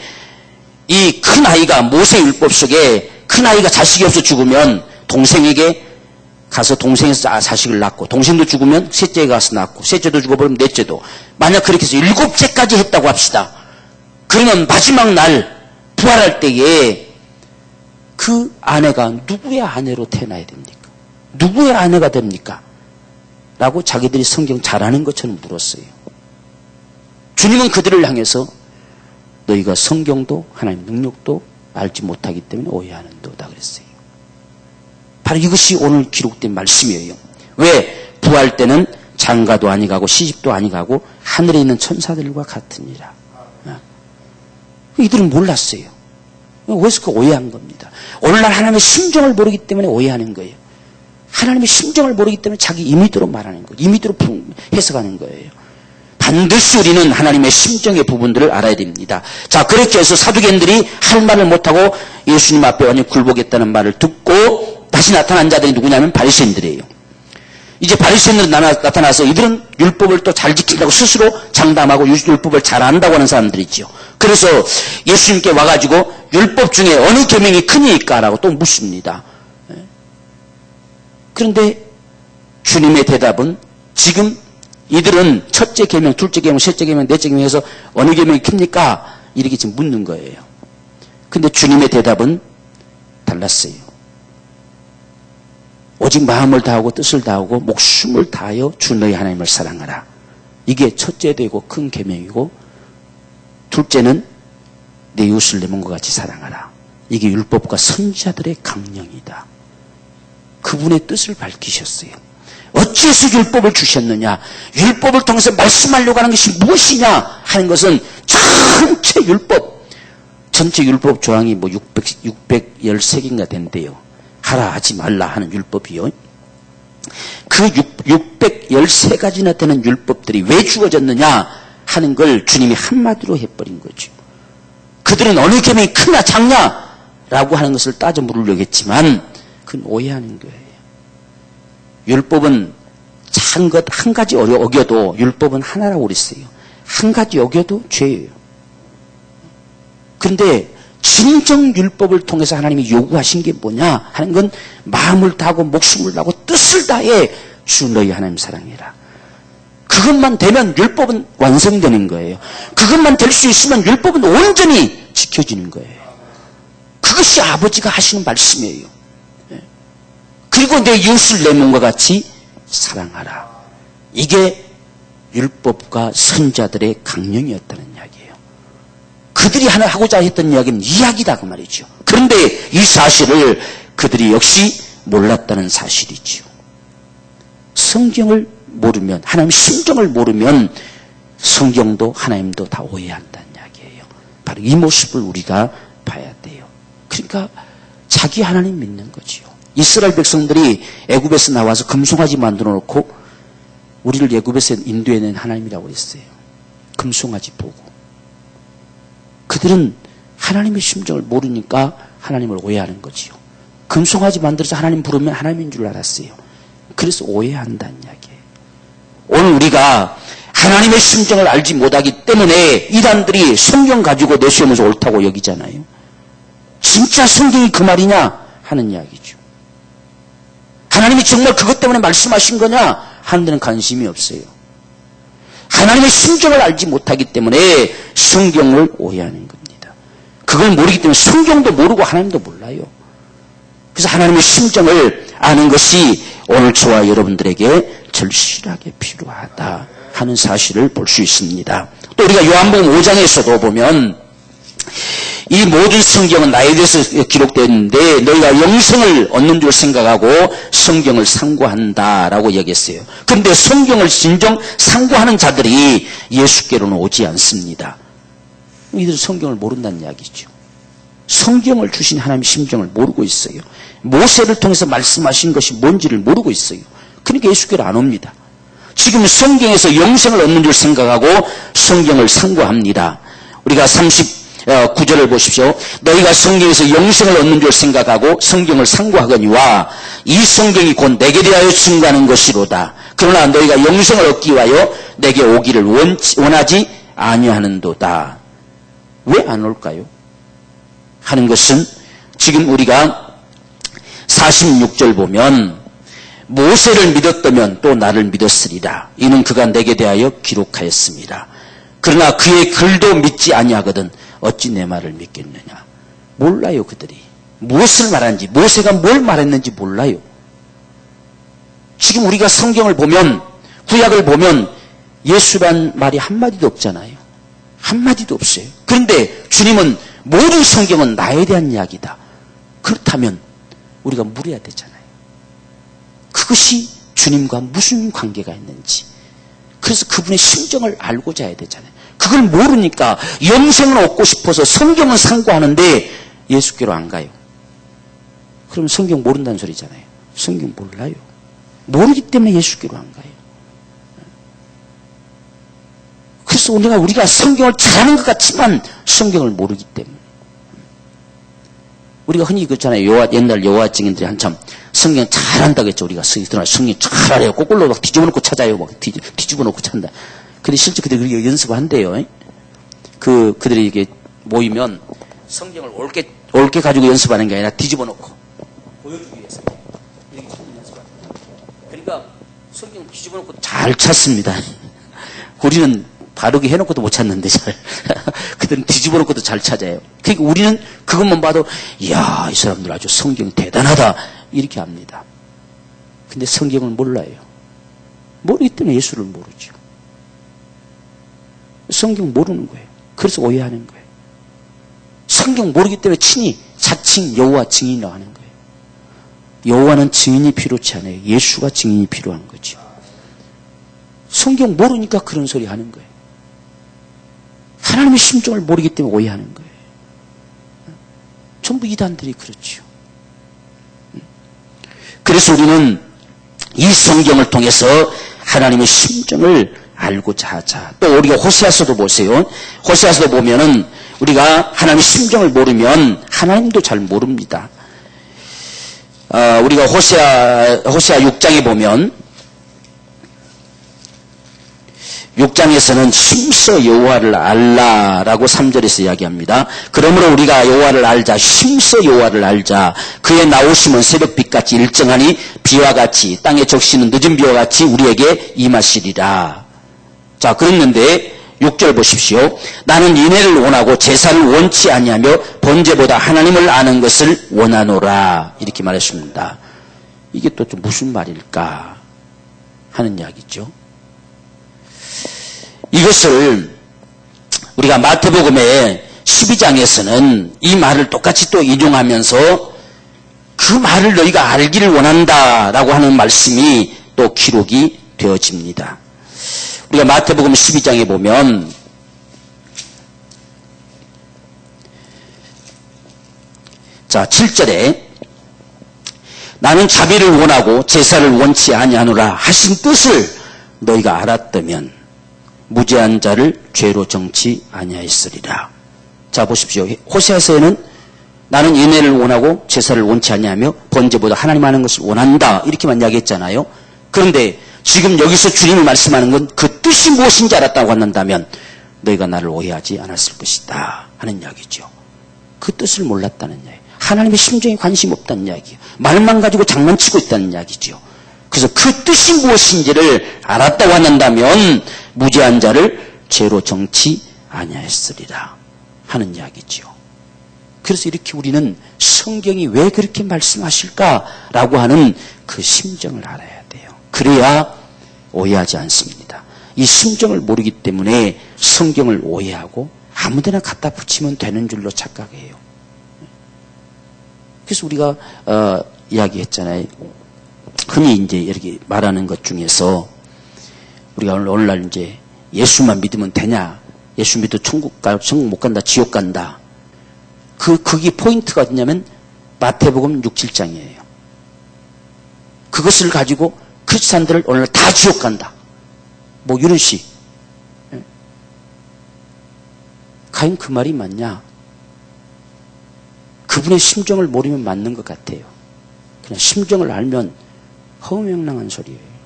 이 큰아이가 모세율법 속에 큰아이가 자식이 없어 죽으면 동생에게 가서 동생에서 자식을 낳고 동생도 죽으면 셋째에 가서 낳고 셋째도 죽어버리면 넷째도 만약 그렇게 해서 7째까지 했다고 합시다. 그러면 마지막 날 부활할 때에 그 아내가 누구의 아내로 태어나야 됩니까? 누구의 아내가 됩니까? 라고 자기들이 성경 잘하는 것처럼 물었어요. 주님은 그들을 향해서 너희가 성경도 하나님 능력도 알지 못하기 때문에 오해하는도다 그랬어요. 바로 이것이 오늘 기록된 말씀이에요. 왜? 부활 때는 장가도 아니가고 시집도 아니가고 하늘에 있는 천사들과 같으니라. 이들은 몰랐어요. 그래서 그 오해한 겁니다. 오늘날 하나님의 심정을 모르기 때문에 오해하는 거예요. 하나님의 심정을 모르기 때문에 자기 임의대로 말하는 거예요. 임의대로 해석하는 거예요. 반드시 우리는 하나님의 심정의 부분들을 알아야 됩니다. 자, 그렇게 해서 사두개인들이 할 말을 못하고 예수님 앞에 완전히 굴복했다는 말을 듣고 다시 나타난 자들이 누구냐면 바리새인들이에요. 이제 바리새인들은 나타나서 이들은 율법을 또 잘 지킨다고 스스로 장담하고 율법을 잘 안다고 하는 사람들이지요. 그래서 예수님께 와가지고 율법 중에 어느 계명이 크니까? 라고 또 묻습니다. 그런데 주님의 대답은 지금 이들은 첫째 계명, 둘째 계명, 셋째 계명, 넷째 계명에서 어느 계명이 큽니까? 이렇게 지금 묻는 거예요. 근데 주님의 대답은 달랐어요. 오직 마음을 다하고 뜻을 다하고 목숨을 다하여 주 너희 하나님을 사랑하라. 이게 첫째 되고 큰 계명이고 둘째는 내 이웃을 내 몸과 같이 사랑하라. 이게 율법과 선지자들의 강령이다. 그분의 뜻을 밝히셨어요. 어찌해서 율법을 주셨느냐? 율법을 통해서 말씀하려고 하는 것이 무엇이냐? 하는 것은 전체 율법 조항이 뭐 613개인가 된대요. 하라 하지 말라 하는 율법이요. 그 613가지나 되는 율법들이 왜 주어졌느냐 하는 걸 주님이 한마디로 해버린 거죠. 그들은 어느 계명이 크냐 작냐라고 하는 것을 따져 물으려고 했지만 그건 오해하는 거예요. 율법은 작은 것 한 가지 어겨도 율법은 하나라고 그랬어요. 한 가지 어겨도 죄예요. 그런데 진정 율법을 통해서 하나님이 요구하신 게 뭐냐 하는 건 마음을 다하고 목숨을 다하고 뜻을 다해 주 너희 하나님 사랑해라. 그것만 되면 율법은 완성되는 거예요. 그것만 될 수 있으면 율법은 온전히 지켜지는 거예요. 그것이 아버지가 하시는 말씀이에요. 그리고 내 이웃을 내 몸과 같이 사랑하라. 이게 율법과 선자들의 강령이었다는 이야기예요. 그들이 하나 하고자 했던 이야기는 이야기다 그 말이죠. 그런데 이 사실을 그들이 역시 몰랐다는 사실이죠. 성경을 모르면, 하나님 심정을 모르면 성경도 하나님도 다 오해한다는 이야기예요. 바로 이 모습을 우리가 봐야 돼요. 그러니까 자기 하나님 믿는 거지요. 이스라엘 백성들이 애굽에서 나와서 금송아지 만들어 놓고 우리를 애굽에서 인도해낸 하나님이라고 했어요. 금송아지 보고. 그들은 하나님의 심정을 모르니까 하나님을 오해하는 거지요. 금송아지 만들어서 하나님 부르면 하나님인 줄 알았어요. 그래서 오해한다는 이야기예요. 오늘 우리가 하나님의 심정을 알지 못하기 때문에 이단들이 성경 가지고 내세우면서 옳다고 여기잖아요. 진짜 성경이 그 말이냐 하는 이야기죠. 하나님이 정말 그것 때문에 말씀하신 거냐 하는 데는 관심이 없어요. 하나님의 심정을 알지 못하기 때문에 성경을 오해하는 겁니다. 그걸 모르기 때문에 성경도 모르고 하나님도 몰라요. 그래서 하나님의 심정을 아는 것이 오늘 저와 여러분들에게 절실하게 필요하다 하는 사실을 볼 수 있습니다. 또 우리가 요한복음 5장에서도 보면 이 모든 성경은 나에 대해서 기록되어 있는데 너희가 영생을 얻는 줄 생각하고 성경을 상고한다라고 얘기했어요. 그런데 성경을 진정 상고하는 자들이 예수께로는 오지 않습니다. 이들은 성경을 모른다는 이야기죠. 성경을 주신 하나님의 심정을 모르고 있어요. 모세를 통해서 말씀하신 것이 뭔지를 모르고 있어요. 그러니까 예수께로 안 옵니다. 지금 성경에서 영생을 얻는 줄 생각하고 성경을 상고합니다. 우리가 39절을 보십시오. 너희가 성경에서 영생을 얻는 줄 생각하고 성경을 상고하거니와 이 성경이 곧 내게 대하여 증거하는 것이로다. 그러나 너희가 영생을 얻기 위하여 내게 오기를 원하지 아니하는도다. 왜 안 올까요? 하는 것은 지금 우리가 46절 보면 모세를 믿었다면 또 나를 믿었으리라. 이는 그가 내게 대하여 기록하였습니다. 그러나 그의 글도 믿지 아니하거든 어찌 내 말을 믿겠느냐. 몰라요. 그들이 무엇을 말하는지, 모세가 뭘 말했는지 몰라요. 지금 우리가 성경을 보면, 구약을 보면 예수란 말이 한마디도 없잖아요. 한마디도 없어요. 그런데 주님은 모든 성경은 나에 대한 이야기다. 그렇다면 우리가 물어야 되잖아요. 그것이 주님과 무슨 관계가 있는지. 그래서 그분의 심정을 알고자 해야 되잖아요. 그걸 모르니까 영생을 얻고 싶어서 성경은 상고하는데 예수께로 안 가요. 그러면 성경 모른다는 소리잖아요. 성경 몰라요. 모르기 때문에 예수께로 안 가요. 그래서 우리가 성경을 잘하는 것 같지만 성경을 모르기 때문에. 우리가 흔히 그렇잖아요. 옛날 여호와 증인들이 한참 성경 잘한다고 했죠. 우리가 성경 잘하래요. 거꾸로 막 뒤집어 놓고 찾아요. 막 뒤집어 놓고 찾는다. 근데 실제 그들이 연습을 한대요. 그들이 이게 모이면 성경을 옳게 가지고 연습하는 게 아니라 뒤집어 놓고 보여주기 위해서 이렇게 찾는 연습을 합니다. 그러니까 성경을 뒤집어 놓고 잘 찾습니다. 우리는 바르게 해놓고도 못 찾는데 잘. 그들은 뒤집어 놓고도 잘 찾아요. 그러니까 우리는 그것만 봐도 이야, 이 사람들 아주 성경 대단하다 이렇게 합니다. 근데 성경을 몰라요. 모르기 때문에 예수를 모르죠. 성경 모르는 거예요. 그래서 오해하는 거예요. 성경 모르기 때문에 친히 자칭 여호와 증인이라고 하는 거예요. 여호와는 증인이 필요치 않아요. 예수가 증인이 필요한 거죠. 성경 모르니까 그런 소리 하는 거예요. 하나님의 심정을 모르기 때문에 오해하는 거예요. 전부 이단들이 그렇죠. 그래서 우리는 이 성경을 통해서 하나님의 심정을 알고자 하자. 또 우리가 호세아서도 보세요. 호세아서도 보면은 우리가 하나님의 심정을 모르면 하나님도 잘 모릅니다. 우리가 호세아 6장에 보면 6장에서는 힘써 여호와를 알라라고 3절에서 이야기합니다. 그러므로 우리가 여호와를 알자, 힘써 여호와를 알자. 그의 나오심은 새벽빛같이 일정하니 비와 같이 땅의 적시는 늦은 비와 같이 우리에게 임하시리라. 자, 그랬는데 6절 보십시오. 나는 인애를 원하고 제사를 원치 아니하며 번제보다 하나님을 아는 것을 원하노라. 이렇게 말했습니다. 이게 또 좀 무슨 말일까 하는 이야기죠. 이것을 우리가 마태복음의 12장에서는 이 말을 똑같이 또 인용하면서 그 말을 너희가 알기를 원한다라고 하는 말씀이 또 기록이 되어집니다. 우리가 마태복음 12장에 보면 자 7절에 나는 자비를 원하고 제사를 원치 아니하노라 하신 뜻을 너희가 알았다면 무죄한 자를 죄로 정치 아니하였으리라. 자 보십시오. 호세아서에는 나는 인애를 원하고 제사를 원치 아니하며 번제보다 하나님 아는 것을 원한다 이렇게만 이야기했잖아요. 그런데 지금 여기서 주님이 말씀하는 건 그 뜻이 무엇인지 알았다고 한다면 너희가 나를 오해하지 않았을 것이다 하는 이야기죠. 그 뜻을 몰랐다는 이야기. 하나님의 심정에 관심 없다는 이야기예요. 말만 가지고 장난치고 있다는 이야기죠. 그래서 그 뜻이 무엇인지를 알았다고 한다면 무죄한 자를 죄로 정치 아니하였으리라 하는 이야기죠. 그래서 이렇게 우리는 성경이 왜 그렇게 말씀하실까라고 하는 그 심정을 알아야 돼요. 그래야 오해하지 않습니다. 이 심정을 모르기 때문에 성경을 오해하고 아무데나 갖다 붙이면 되는 줄로 착각해요. 그래서 우리가 이야기했잖아요. 흔히 이제 이렇게 말하는 것 중에서 우리가 오늘날 이제 예수만 믿으면 되냐? 예수 믿어 천국 못 간다, 지옥 간다. 그게 포인트가 어디냐면 마태복음 6, 7장이에요. 그것을 가지고 크리스찬들을 오늘 다 지옥 간다. 뭐 이런 식. 과연 그 말이 맞냐? 그분의 심정을 모르면 맞는 것 같아요. 그냥 심정을 알면 허무맹랑한 소리예요.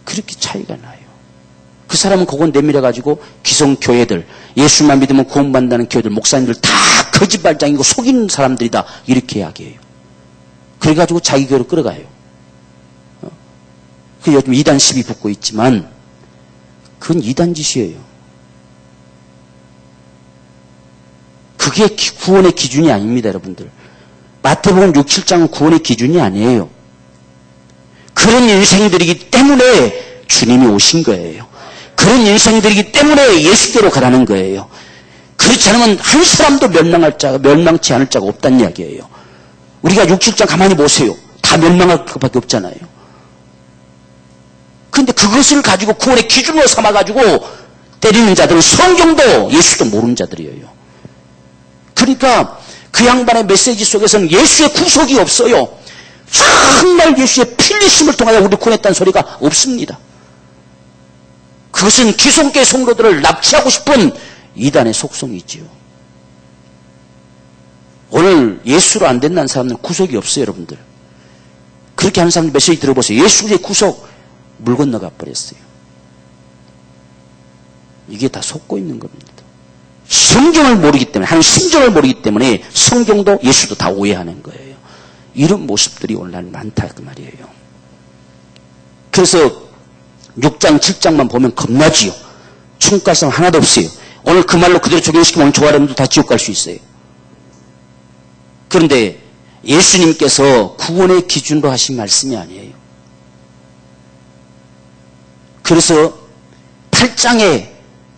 그렇게 차이가 나요. 그 사람은 그건 내밀어가지고 기성교회들, 예수만 믿으면 구원받는다는 교회들, 목사님들 다 거짓말장이고 속이는 사람들이다. 이렇게 이야기해요. 그래가지고 자기 교회로 끌어가요. 그 요즘 이단 시비 붙고 있지만 그건 이단 짓이에요. 그게 구원의 기준이 아닙니다, 여러분들. 마태복음 6, 7장은 구원의 기준이 아니에요. 그런 인생들이기 때문에 주님이 오신 거예요. 그런 인생들이기 때문에 예수께로 가라는 거예요. 그렇지 않으면 한 사람도 멸망치 않을 자가 없다는 이야기예요. 우리가 6, 7장 가만히 보세요. 다 멸망할 것밖에 없잖아요. 그런데 그것을 가지고 구원의 기준으로 삼아가지고 때리는 자들은 성경도 예수도 모르는 자들이에요. 그러니까 그 양반의 메시지 속에서는 예수의 구속이 없어요. 정말 예수의 필리심을 통하여 우리를 구원했다는 소리가 없습니다. 그것은 기성교회 성도들을 납치하고 싶은 이단의 속성이지요. 오늘 예수로 안 된다는 사람은 구속이 없어요, 여러분들. 그렇게 하는 사람들 메시지 들어보세요. 예수의 구속 물 건너가 버렸어요. 이게 다 속고 있는 겁니다. 성경을 모르기 때문에, 하나님 심정을 모르기 때문에 성경도 예수도 다 오해하는 거예요. 이런 모습들이 오늘날 많다 그 말이에요. 그래서 6장 7장만 보면 겁나지요. 천국 갈 사람 하나도 없어요. 오늘 그 말로 그대로 적용시키면 오늘 저 사람도 다 지옥 갈 수 있어요. 그런데 예수님께서 구원의 기준으로 하신 말씀이 아니에요. 그래서 8장에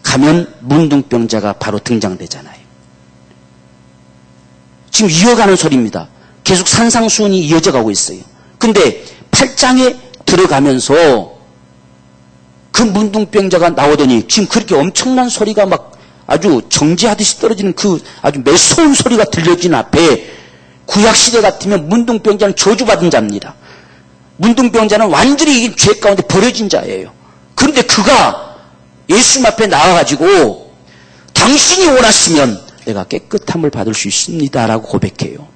가면 문둥병자가 바로 등장되잖아요. 지금 이어가는 소리입니다. 계속 산상수훈이 이어져 가고 있어요. 근데 8장에 들어가면서 그 문둥병자가 나오더니 지금 그렇게 엄청난 소리가 막 아주 정지하듯이 떨어지는 그 아주 매서운 소리가 들려진 앞에 구약시대 같으면 문둥병자는 저주받은 자입니다. 문둥병자는 완전히 이 죄 가운데 버려진 자예요. 그런데 그가 예수님 앞에 나와가지고 당신이 원하시면 내가 깨끗함을 받을 수 있습니다 라고 고백해요.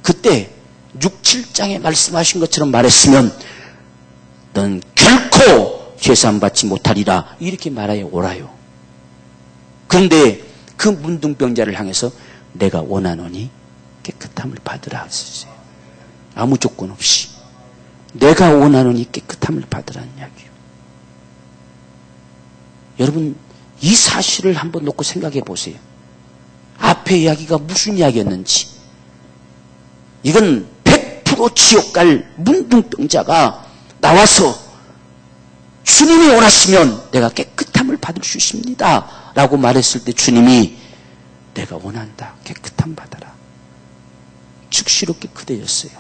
그때 6, 7장에 말씀하신 것처럼 말했으면 넌 결코 죄사함 받지 못하리라 이렇게 말하여 오라요. 그런데 그 문둥병자를 향해서 내가 원하노니 깨끗함을 받으라 하셨어요. 아무 조건 없이 내가 원하노니 깨끗함을 받으라는 이야기예요. 여러분 이 사실을 한번 놓고 생각해 보세요. 앞에 이야기가 무슨 이야기였는지. 이건 100% 지옥 갈 문둥병자가 나와서 주님이 원하시면 내가 깨끗함을 받을 수 있습니다 라고 말했을 때 주님이 내가 원한다. 깨끗함 받아라. 즉시로 깨끗해졌어요.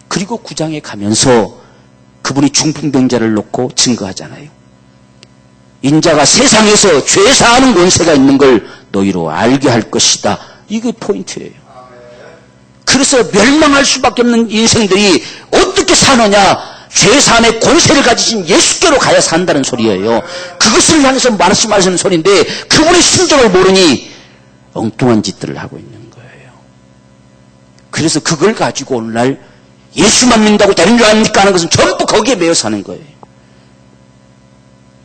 그리고 9장에 가면서 그분이 중풍병자를 놓고 증거하잖아요. 인자가 세상에서 죄사하는 권세가 있는 걸 너희로 알게 할 것이다. 이게 포인트예요. 그래서 멸망할 수밖에 없는 인생들이 어떻게 사느냐. 죄사함의 권세를 가지신 예수께로 가야 산다는 소리예요. 그것을 향해서 말씀하시는 소리인데 그분의 심정을 모르니 엉뚱한 짓들을 하고 있는 거예요. 그래서 그걸 가지고 오늘날 예수만 믿는다고 되는 줄 아닙니까 하는 것은 전부 거기에 매여 사는 거예요.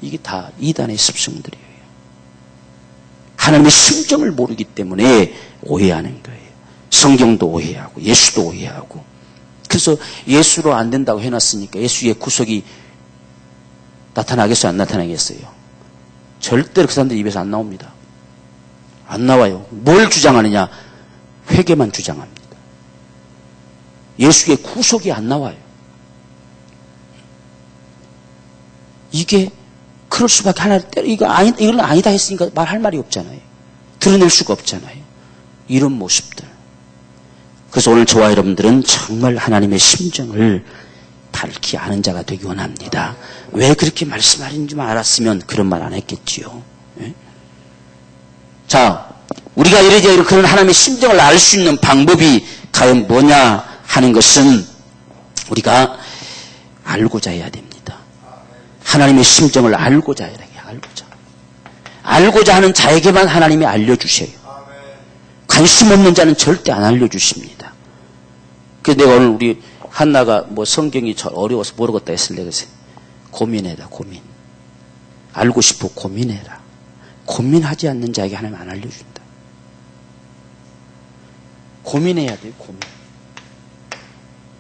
이게 다 이단의 습성들이에요. 하나님의 심정을 모르기 때문에 오해하는 거예요. 성경도 오해하고 예수도 오해하고. 그래서 예수로 안 된다고 해놨으니까 예수의 구속이 나타나겠어요? 안 나타나겠어요? 절대로 그 사람들 입에서 안 나옵니다. 안 나와요. 뭘 주장하느냐? 회개만 주장합니다. 예수의 구속이 안 나와요. 이게 그럴 수밖에 하나 이건 아니다 했으니까 말할 말이 없잖아요. 드러낼 수가 없잖아요. 이런 모습들. 그래서 오늘 저와 여러분들은 정말 하나님의 심정을 밝히 아는 자가 되기 원합니다. 왜 그렇게 말씀하는지만 알았으면 그런 말 안 했겠지요. 예? 자, 우리가 이래저래 그런 하나님의 심정을 알 수 있는 방법이 과연 뭐냐 하는 것은 우리가 알고자 해야 됩니다. 하나님의 심정을 알고자 해야 돼요. 알고자 하는 자에게만 하나님이 알려주세요. 관심 없는 자는 절대 안 알려주십니다. 그래서 내가 오늘 우리 한나가 뭐 성경이 어려워서 모르겠다 했을 때 그래서 고민해라. 고민. 알고 싶어 고민해라. 고민하지 않는 자에게 하나님 안 알려준다. 고민해야 돼요. 고민.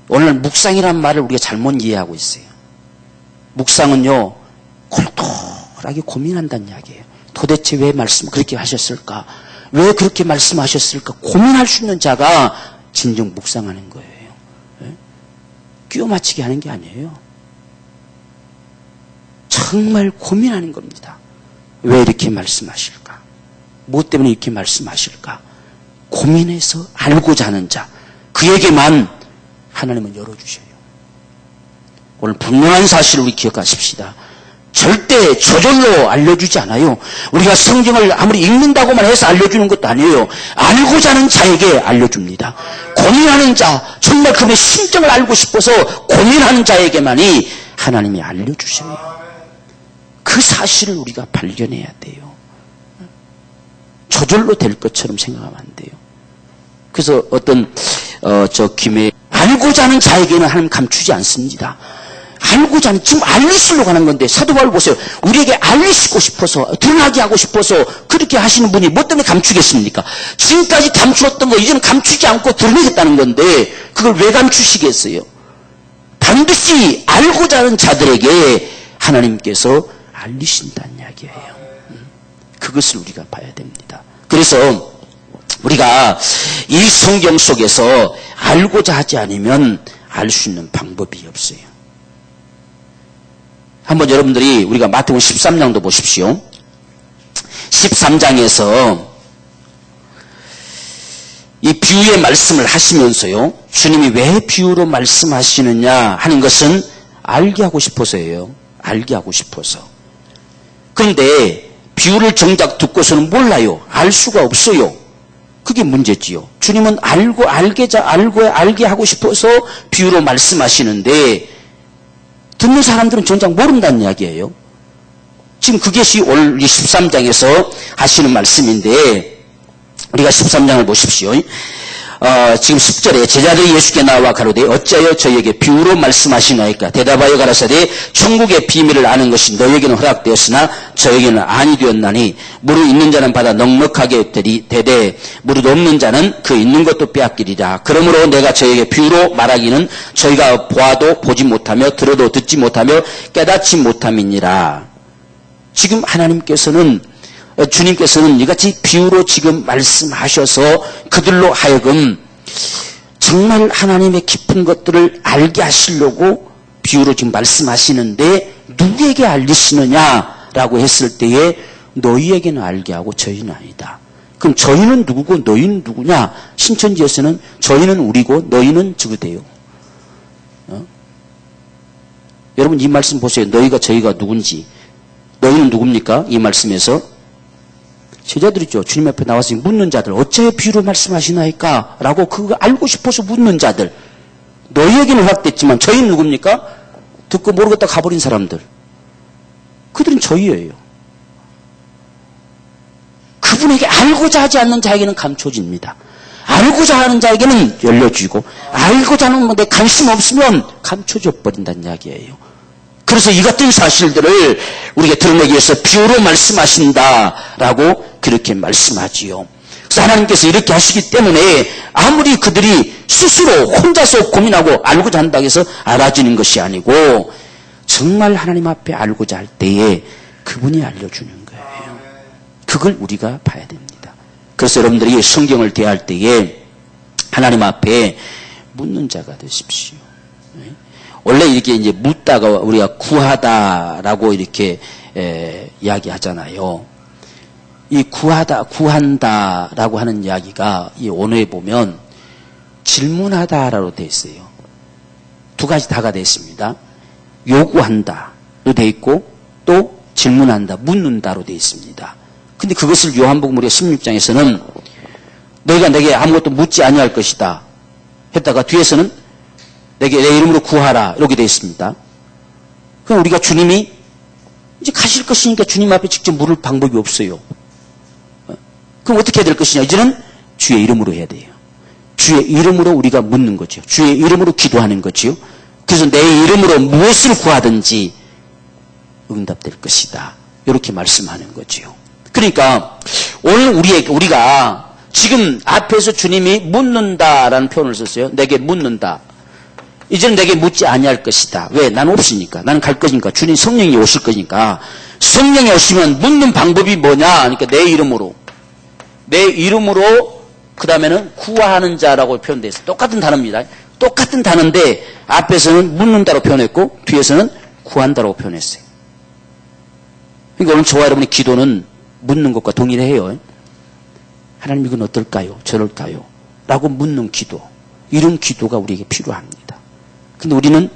오늘 묵상이란 말을 우리가 잘못 이해하고 있어요. 묵상은요 골똘하게 고민한다는 이야기예요. 도대체 왜 말씀 그렇게 하셨을까? 왜 그렇게 말씀하셨을까? 고민할 수 있는 자가 진정 묵상하는 거예요. 예? 끼워 맞추게 하는 게 아니에요. 정말 고민하는 겁니다. 왜 이렇게 말씀하실까? 무엇 때문에 이렇게 말씀하실까? 고민해서 알고자 하는 자, 그에게만 하나님은 열어주셔요. 오늘 분명한 사실을 우리 기억하십시다. 절대 저절로 알려주지 않아요. 우리가 성경을 아무리 읽는다고만 해서 알려주는 것도 아니에요. 알고자 하는 자에게 알려줍니다. 고민하는 자, 정말 그분의 심정을 알고 싶어서 고민하는 자에게만이 하나님이 알려주셔요. 그 사실을 우리가 발견해야 돼요. 저절로 될 것처럼 생각하면 안 돼요. 그래서 어떤 알고자 하는 자에게는 하나님 감추지 않습니다. 알고자 하는, 지금 알리시려고 하는 건데, 사도 바울 보세요. 우리에게 알리시고 싶어서, 드러나게 하고 싶어서 그렇게 하시는 분이 뭐 때문에 감추겠습니까? 지금까지 감추었던 거 이제는 감추지 않고 드러내겠다는 건데 그걸 왜 감추시겠어요? 반드시 알고자 하는 자들에게 하나님께서 알리신다는 이야기예요. 그것을 우리가 봐야 됩니다. 그래서 우리가 이 성경 속에서 알고자 하지 않으면 알 수 있는 방법이 없어요. 한번 여러분들이 우리가 마태복음 13장도 보십시오. 13장에서 이 비유의 말씀을 하시면서요, 주님이 왜 비유로 말씀하시느냐 하는 것은 알게 하고 싶어서예요. 알게 하고 싶어서. 그런데 비유를 정작 듣고서는 몰라요. 알 수가 없어요. 그게 문제지요. 주님은 알게 하고 싶어서 비유로 말씀하시는데 듣는 사람들은 정작 모른다는 이야기예요. 지금 그것이 오늘 13장에서 하시는 말씀인데, 우리가 13장을 보십시오. 지금 10절에 제자들이 예수께 나와 가로되 어찌하여 저희에게 비유로 말씀하시나이까? 대답하여 가라사대 천국의 비밀을 아는 것이 너희에게는 허락되었으나 저에게는 아니 되었나니 무릇 있는 자는 받아 넉넉하게 되되 무릇 없는 자는 그 있는 것도 빼앗기리라. 그러므로 내가 저에게 비유로 말하기는 저희가 보아도 보지 못하며 들어도 듣지 못하며 깨닫지 못함이니라. 지금 주님께서는 이같이 비유로 지금 말씀하셔서 그들로 하여금 정말 하나님의 깊은 것들을 알게 하시려고 비유로 지금 말씀하시는데, 누구에게 알리시느냐라고 했을 때에 너희에게는 알게 하고 저희는 아니다. 그럼 저희는 누구고 너희는 누구냐? 신천지에서는 저희는 우리고 너희는 저거대요. 여러분 이 말씀 보세요. 너희가 저희가 누군지. 너희는 누굽니까? 이 말씀에서 제자들이죠. 주님 앞에 나와서 묻는 자들, 어째 비유로 말씀하시나이까? 라고 그거 알고 싶어서 묻는 자들. 너희에게는 허락됐지만 저희는 누굽니까? 듣고 모르겠다 가버린 사람들. 그들은 저희예요. 그분에게 알고자 하지 않는 자에게는 감춰집니다. 알고자 하는 자에게는 열려주고, 알고자 하는 데 관심 없으면 감춰져 버린다는 이야기예요. 그래서 이 같은 사실들을 우리가 드러내기 위해서 비유로 말씀하신다라고 그렇게 말씀하지요. 그래서 하나님께서 이렇게 하시기 때문에 아무리 그들이 스스로 혼자서 고민하고 알고자 한다고 해서 알아지는 것이 아니고, 정말 하나님 앞에 알고자 할 때에 그분이 알려주는 거예요. 그걸 우리가 봐야 됩니다. 그래서 여러분들이 성경을 대할 때에 하나님 앞에 묻는 자가 되십시오. 원래 이렇게 이제 묻다가 우리가 구하다라고 이렇게 이야기하잖아요. 이 구한다라고 하는 이야기가 이 원어에 보면 질문하다라고 되어 있어요. 두 가지 다가 되어 있습니다. 요구한다로 되어 있고 또 질문한다, 묻는다로 되어 있습니다. 근데 그것을 요한복음 우리가 16장에서는 너희가 내게 아무것도 묻지 아니할 것이다 했다가 뒤에서는 내게 내 이름으로 구하라 이렇게 되어 있습니다. 그럼 우리가 주님이 이제 가실 것이니까 주님 앞에 직접 물을 방법이 없어요. 그럼 어떻게 해야 될 것이냐? 이제는 주의 이름으로 해야 돼요. 주의 이름으로 우리가 묻는 거죠. 주의 이름으로 기도하는 거죠. 그래서 내 이름으로 무엇을 구하든지 응답될 것이다. 이렇게 말씀하는 거죠. 그러니까 오늘 우리가 지금 앞에서 주님이 묻는다라는 표현을 썼어요. 내게 묻는다. 이제는 내게 묻지 아니할 것이다. 왜? 나는 없으니까. 나는 갈 거니까. 주님 성령이 오실 거니까. 성령이 오시면 묻는 방법이 뭐냐? 그러니까 내 이름으로. 내 이름으로 그 다음에는 구하는 자라고 표현되어 있어요. 똑같은 단어입니다. 똑같은 단어인데 앞에서는 묻는다로 표현했고 뒤에서는 구한다라고 표현했어요. 그러니까 오늘 저와 여러분의 기도는 묻는 것과 동일해요. 하나님 이건 어떨까요? 저럴까요? 라고 묻는 기도. 이런 기도가 우리에게 필요합니다. 근데 우리는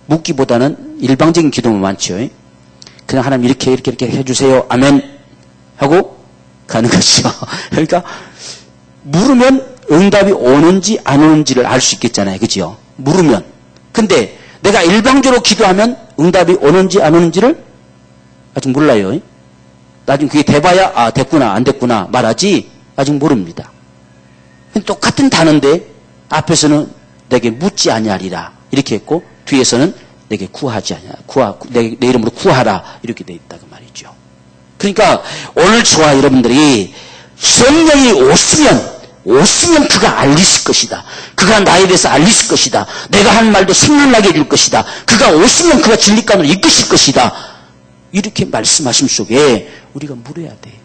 묻기보다는 일방적인 기도만 많죠. 그냥 하나님 이렇게 해주세요. 아멘. 하고 가는 거죠. 그러니까 물으면 응답이 오는지 안 오는지를 알 수 있겠잖아요. 그죠? 물으면. 근데 내가 일방적으로 기도하면 응답이 오는지 안 오는지를 아직 몰라요. 나중에 그게 돼봐야 아 됐구나 안 됐구나 말하지 아직 모릅니다. 똑같은 단어인데 앞에서는 내게 묻지 아니하리라 이렇게 했고 뒤에서는 내게 구하지 아니하라 내 이름으로 구하라 이렇게 돼 있다 그 말이죠. 그러니까 오늘 저와 여러분들이 성령이 오시면 그가 알리실 것이다. 그가 나에 대해서 알리실 것이다. 내가 한 말도 생각나게 해줄 것이다. 그가 오시면 그가 진리 가운데로 이끄실 것이다. 이렇게 말씀하심 속에 우리가 물어야 돼요.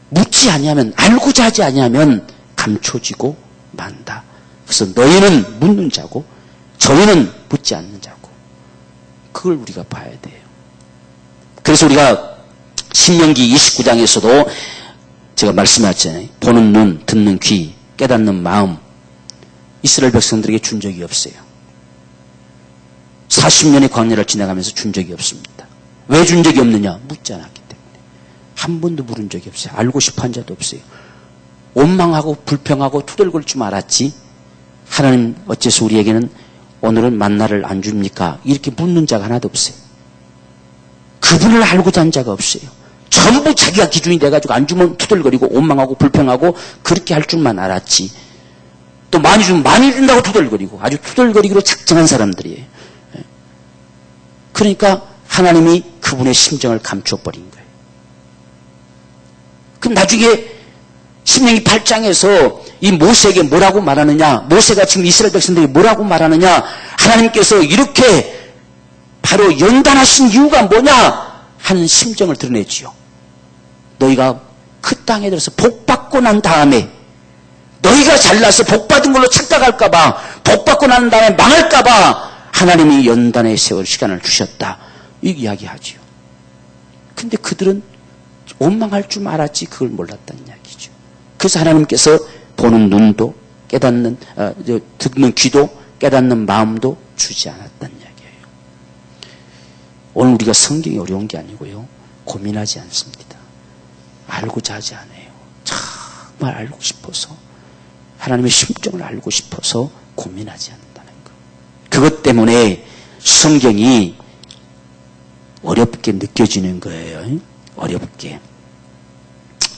묻지 아니하면 알고자 하지 아니하면 감춰지고 만다. 그래서 너희는 묻는 자고 저희는 묻지 않는 자고 그걸 우리가 봐야 돼요. 그래서 우리가 신명기 29장에서도 제가 말씀하셨잖아요. 보는 눈, 듣는 귀, 깨닫는 마음 이스라엘 백성들에게 준 적이 없어요. 40년의 광야를 지나가면서 준 적이 없습니다. 왜 준 적이 없느냐? 묻지 않았기 때문에. 한 번도 물은 적이 없어요. 알고 싶어 한 자도 없어요. 원망하고 불평하고 투덜거릴 줄 알았지 하나님 어째서 우리에게는 오늘은 만나를 안 줍니까? 이렇게 묻는 자가 하나도 없어요. 그분을 알고자 한 자가 없어요. 전부 자기가 기준이 돼가지고 안 주면 투덜거리고 원망하고 불평하고 그렇게 할 줄만 알았지. 또 많이 주면 많이 준다고 투덜거리고 아주 투덜거리기로 작정한 사람들이에요. 그러니까 하나님이 그분의 심정을 감춰버린 거예요. 그럼 나중에 신명기 8장에서 이 모세에게 뭐라고 말하느냐, 모세가 지금 이스라엘 백성들에게 뭐라고 말하느냐, 하나님께서 이렇게 바로 연단하신 이유가 뭐냐 하는 심정을 드러내지요. 너희가 그 땅에 들어서 복받고 난 다음에 너희가 잘나서 복받은 걸로 착각할까봐 복받고 난 다음에 망할까봐 하나님이 연단의 세월 시간을 주셨다. 이 이야기하지요. 근데 그들은 원망할 줄 알았지 그걸 몰랐다는 이야기죠. 그래서 하나님께서 보는 눈도 깨닫는 듣는 귀도 깨닫는 마음도 주지 않았다는 이야기예요. 오늘 우리가 성경이 어려운 게 아니고요. 고민하지 않습니다. 알고자 하지 않아요. 정말 알고 싶어서 하나님의 심정을 알고 싶어서 고민하지 않는다는 것. 그것 때문에 성경이 어렵게 느껴지는 거예요. 어렵게.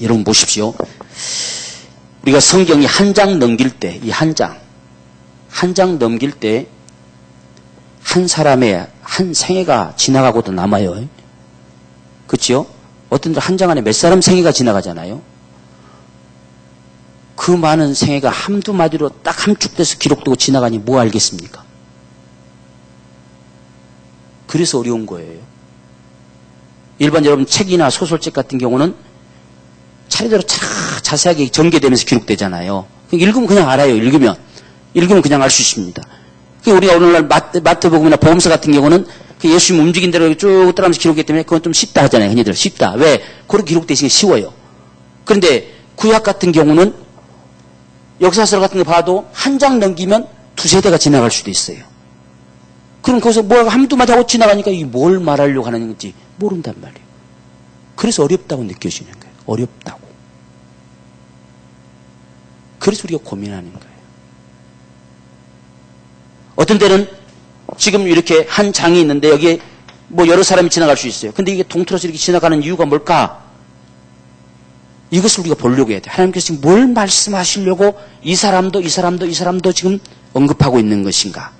여러분 보십시오. 우리가 성경이 한 장 넘길 때, 이 한 장 넘길 때 한 사람의 한 생애가 지나가고도 남아요. 그렇죠? 어떤 한 장 안에 몇 사람 생애가 지나가잖아요. 그 많은 생애가 한두 마디로 딱 함축돼서 기록되고 지나가니 뭐 알겠습니까? 그래서 어려운 거예요. 일반 여러분 책이나 소설책 같은 경우는 차례대로 자세하게 전개되면서 기록되잖아요. 읽으면 그냥 알아요. 읽으면 그냥 알 수 있습니다. 우리가 오늘날 마태복음이나 복음서 같은 경우는 그 예수님 움직인 대로 쭉 따라가면서 기록했기 때문에 그건 좀 쉽다 하잖아요. 흔히들 쉽다. 왜? 그렇게 기록되시기 쉬워요. 그런데 구약 같은 경우는 역사서 같은 거 봐도 한 장 넘기면 두세 대가 지나갈 수도 있어요. 그럼 거기서 뭐가 한두 마디 하고 지나가니까 이게 뭘 말하려고 하는 건지 모른단 말이에요. 그래서 어렵다고 느껴지는 거예요. 어렵다고. 그래서 우리가 고민하는 거예요. 어떤 때는 지금 이렇게 한 장이 있는데 여기에 뭐 여러 사람이 지나갈 수 있어요. 근데 이게 동틀어서 이렇게 지나가는 이유가 뭘까? 이것을 우리가 보려고 해야 돼요. 하나님께서 지금 뭘 말씀하시려고 이 사람도 지금 언급하고 있는 것인가?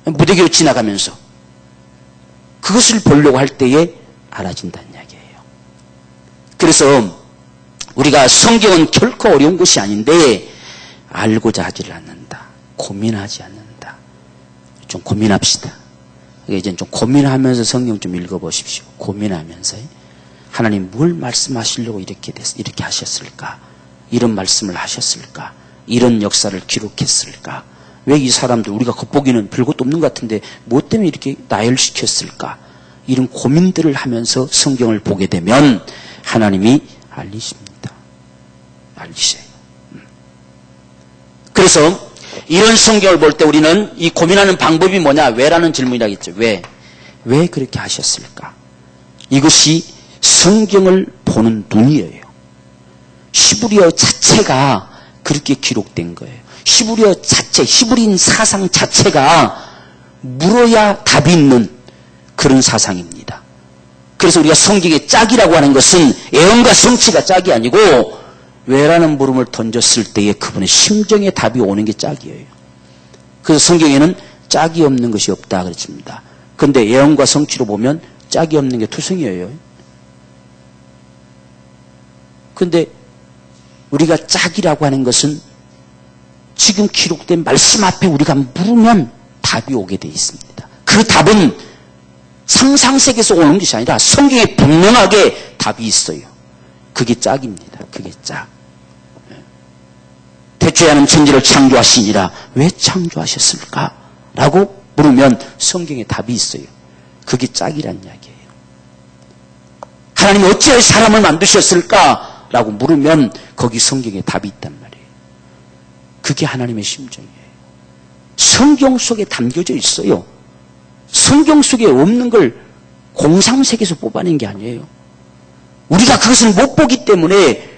무대기로 지나가면서 그것을 보려고 할 때에 알아진다는 이야기예요. 그래서 우리가 성경은 결코 어려운 것이 아닌데 알고자 하지를 않는다. 고민하지 않는다. 좀 고민합시다. 이제 좀 고민하면서 성경 좀 읽어보십시오. 고민하면서 하나님 뭘 말씀하시려고 이렇게 하셨을까? 이런 말씀을 하셨을까? 이런 역사를 기록했을까? 왜 이 사람들 우리가 겉보기는 별것도 없는 것 같은데 뭐 때문에 이렇게 나열시켰을까? 이런 고민들을 하면서 성경을 보게 되면 하나님이 알리십니다. 알리세요. 그래서 이런 성경을 볼 때 우리는 이 고민하는 방법이 뭐냐? 왜라는 질문이라겠죠. 왜? 왜 그렇게 하셨을까? 이것이 성경을 보는 눈이에요. 히브리어 자체가 그렇게 기록된 거예요. 히브리어 자체, 히브리인 사상 자체가 물어야 답이 있는 그런 사상입니다. 그래서 우리가 성경의 짝이라고 하는 것은 애언과 성취가 짝이 아니고 왜라는 물음을 던졌을 때에 그분의 심정의 답이 오는 게 짝이에요. 그래서 성경에는 짝이 없는 것이 없다 그랬습니다. 그런데 애언과 성취로 보면 짝이 없는 게 투성이에요. 그런데 우리가 짝이라고 하는 것은 지금 기록된 말씀 앞에 우리가 물으면 답이 오게 되어 있습니다. 그 답은 상상세계에서 오는 것이 아니라 성경에 분명하게 답이 있어요. 그게 짝입니다. 그게 짝. 태초에 하는 천지를 창조하시니라. 왜 창조하셨을까? 라고 물으면 성경에 답이 있어요. 그게 짝이란 이야기예요. 하나님이 어찌하여 사람을 만드셨을까? 라고 물으면 거기 성경에 답이 있단 말이에요. 그게 하나님의 심정이에요. 성경 속에 담겨져 있어요. 성경 속에 없는 걸 공상세계에서 뽑아낸 게 아니에요. 우리가 그것을 못 보기 때문에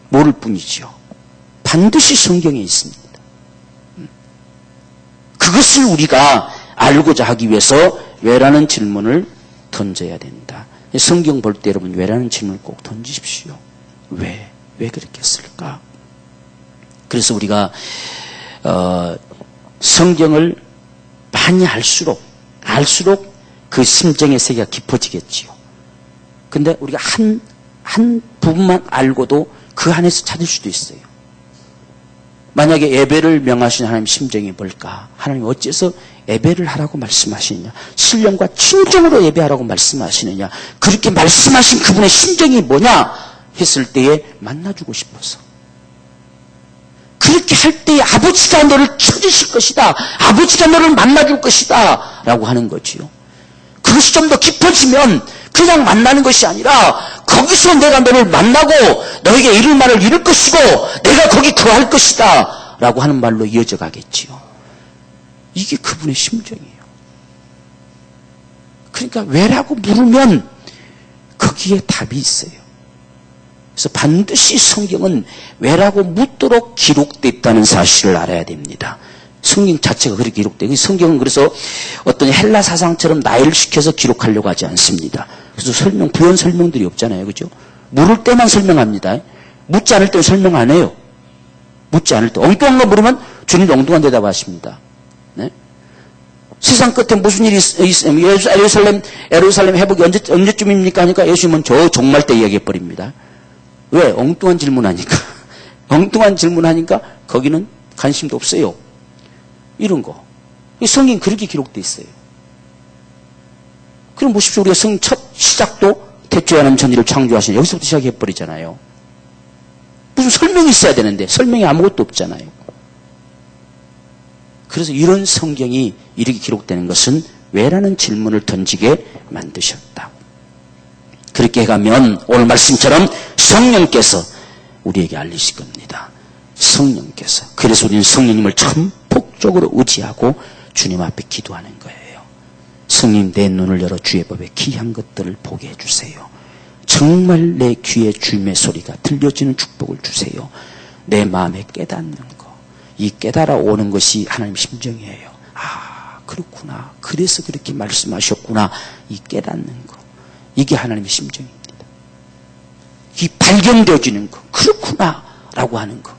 모를 뿐이죠. 반드시 성경에 있습니다. 그것을 우리가 알고자 하기 위해서 왜라는 질문을 던져야 된다. 성경 볼 때 여러분 왜라는 질문을 꼭 던지십시오. 왜 그렇게 했을까? 그래서 우리가 성경을 많이 알수록 그 심정의 세계가 깊어지겠지요. 근데 우리가 한 부분만 알고도 그 안에서 찾을 수도 있어요. 만약에 예배를 명하신 하나님 심정이 뭘까? 하나님 어째서 예배를 하라고 말씀하시느냐? 신령과 친정으로 예배하라고 말씀하시느냐? 그렇게 말씀하신 그분의 심정이 뭐냐? 했을 때에 만나주고 싶어서. 그렇게 할 때에 아버지가 너를 찾으실 것이다. 아버지가 너를 만나줄 것이다. 라고 하는 거지요. 그것이 좀 더 깊어지면 그냥 만나는 것이 아니라 거기서 내가 너를 만나고 너에게 이룰 말을 이룰 것이고 내가 거기 거할 것이다. 라고 하는 말로 이어져 가겠지요. 이게 그분의 심정이에요. 그러니까 왜라고 물으면 거기에 답이 있어요. 그래서 반드시 성경은 왜라고 묻도록 기록됐다는 사실을 알아야 됩니다. 성경 자체가 그렇게 기록돼요. 성경은 그래서 어떤 헬라 사상처럼 나열시켜서 기록하려고 하지 않습니다. 그래서 부연 설명들이 없잖아요. 그죠? 물을 때만 설명합니다. 묻지 않을 때는 설명 안 해요. 묻지 않을 때. 엉뚱한 거 물으면 주님 엉뚱한 대답하십니다. 네? 세상 끝에 무슨 일이 있으면 예루살렘 회복이 언제쯤입니까? 하니까 예수님은 저 종말 때 이야기해버립니다. 왜? 엉뚱한 질문하니까. 엉뚱한 질문하니까 거기는 관심도 없어요. 이런 거. 성경이 그렇게 기록되어 있어요. 그럼 보십시오. 우리가 성경 첫 시작도 태초에 하는 천지를 창조하시니 여기서부터 시작해버리잖아요. 무슨 설명이 있어야 되는데 설명이 아무것도 없잖아요. 그래서 이런 성경이 이렇게 기록되는 것은 왜라는 질문을 던지게 만드셨다. 그렇게 해가면 오늘 말씀처럼 성령께서 우리에게 알리실 겁니다. 성령께서. 그래서 우리는 성령님을 전폭적으로 의지하고 주님 앞에 기도하는 거예요. 성령 내 눈을 열어 주의 법에 귀한 것들을 보게 해주세요. 정말 내 귀에 주님의 소리가 들려지는 축복을 주세요. 내 마음에 깨닫는 거. 이 깨달아 오는 것이 하나님 심정이에요. 아, 그렇구나. 그래서 그렇게 말씀하셨구나. 이 깨닫는 거. 이게 하나님의 심정입니다. 이 발견되어지는 거. 그렇구나. 라고 하는 거.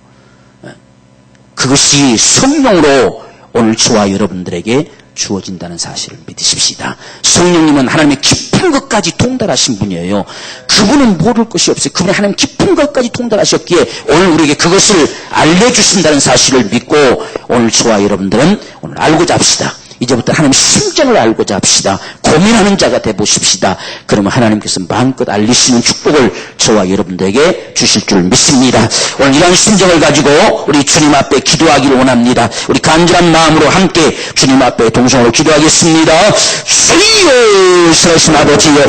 그것이 성령으로 오늘 저와 여러분들에게 주어진다는 사실을 믿으십시다. 성령님은 하나님의 깊은 것까지 통달하신 분이에요. 그분은 모를 것이 없어요. 그분은 하나님 깊은 것까지 통달하셨기에 오늘 우리에게 그것을 알려주신다는 사실을 믿고 오늘 저와 여러분들은 오늘 알고자 합시다. 이제부터 하나님 심정을 알고자 합시다. 고민하는 자가 되보십시다. 그러면 하나님께서 마음껏 알리시는 축복을 저와 여러분들에게 주실 줄 믿습니다. 오늘 이런 심정을 가지고 우리 주님 앞에 기도하기를 원합니다. 우리 간절한 마음으로 함께 주님 앞에 동성으로 기도하겠습니다. 주여 살아계신 아버지여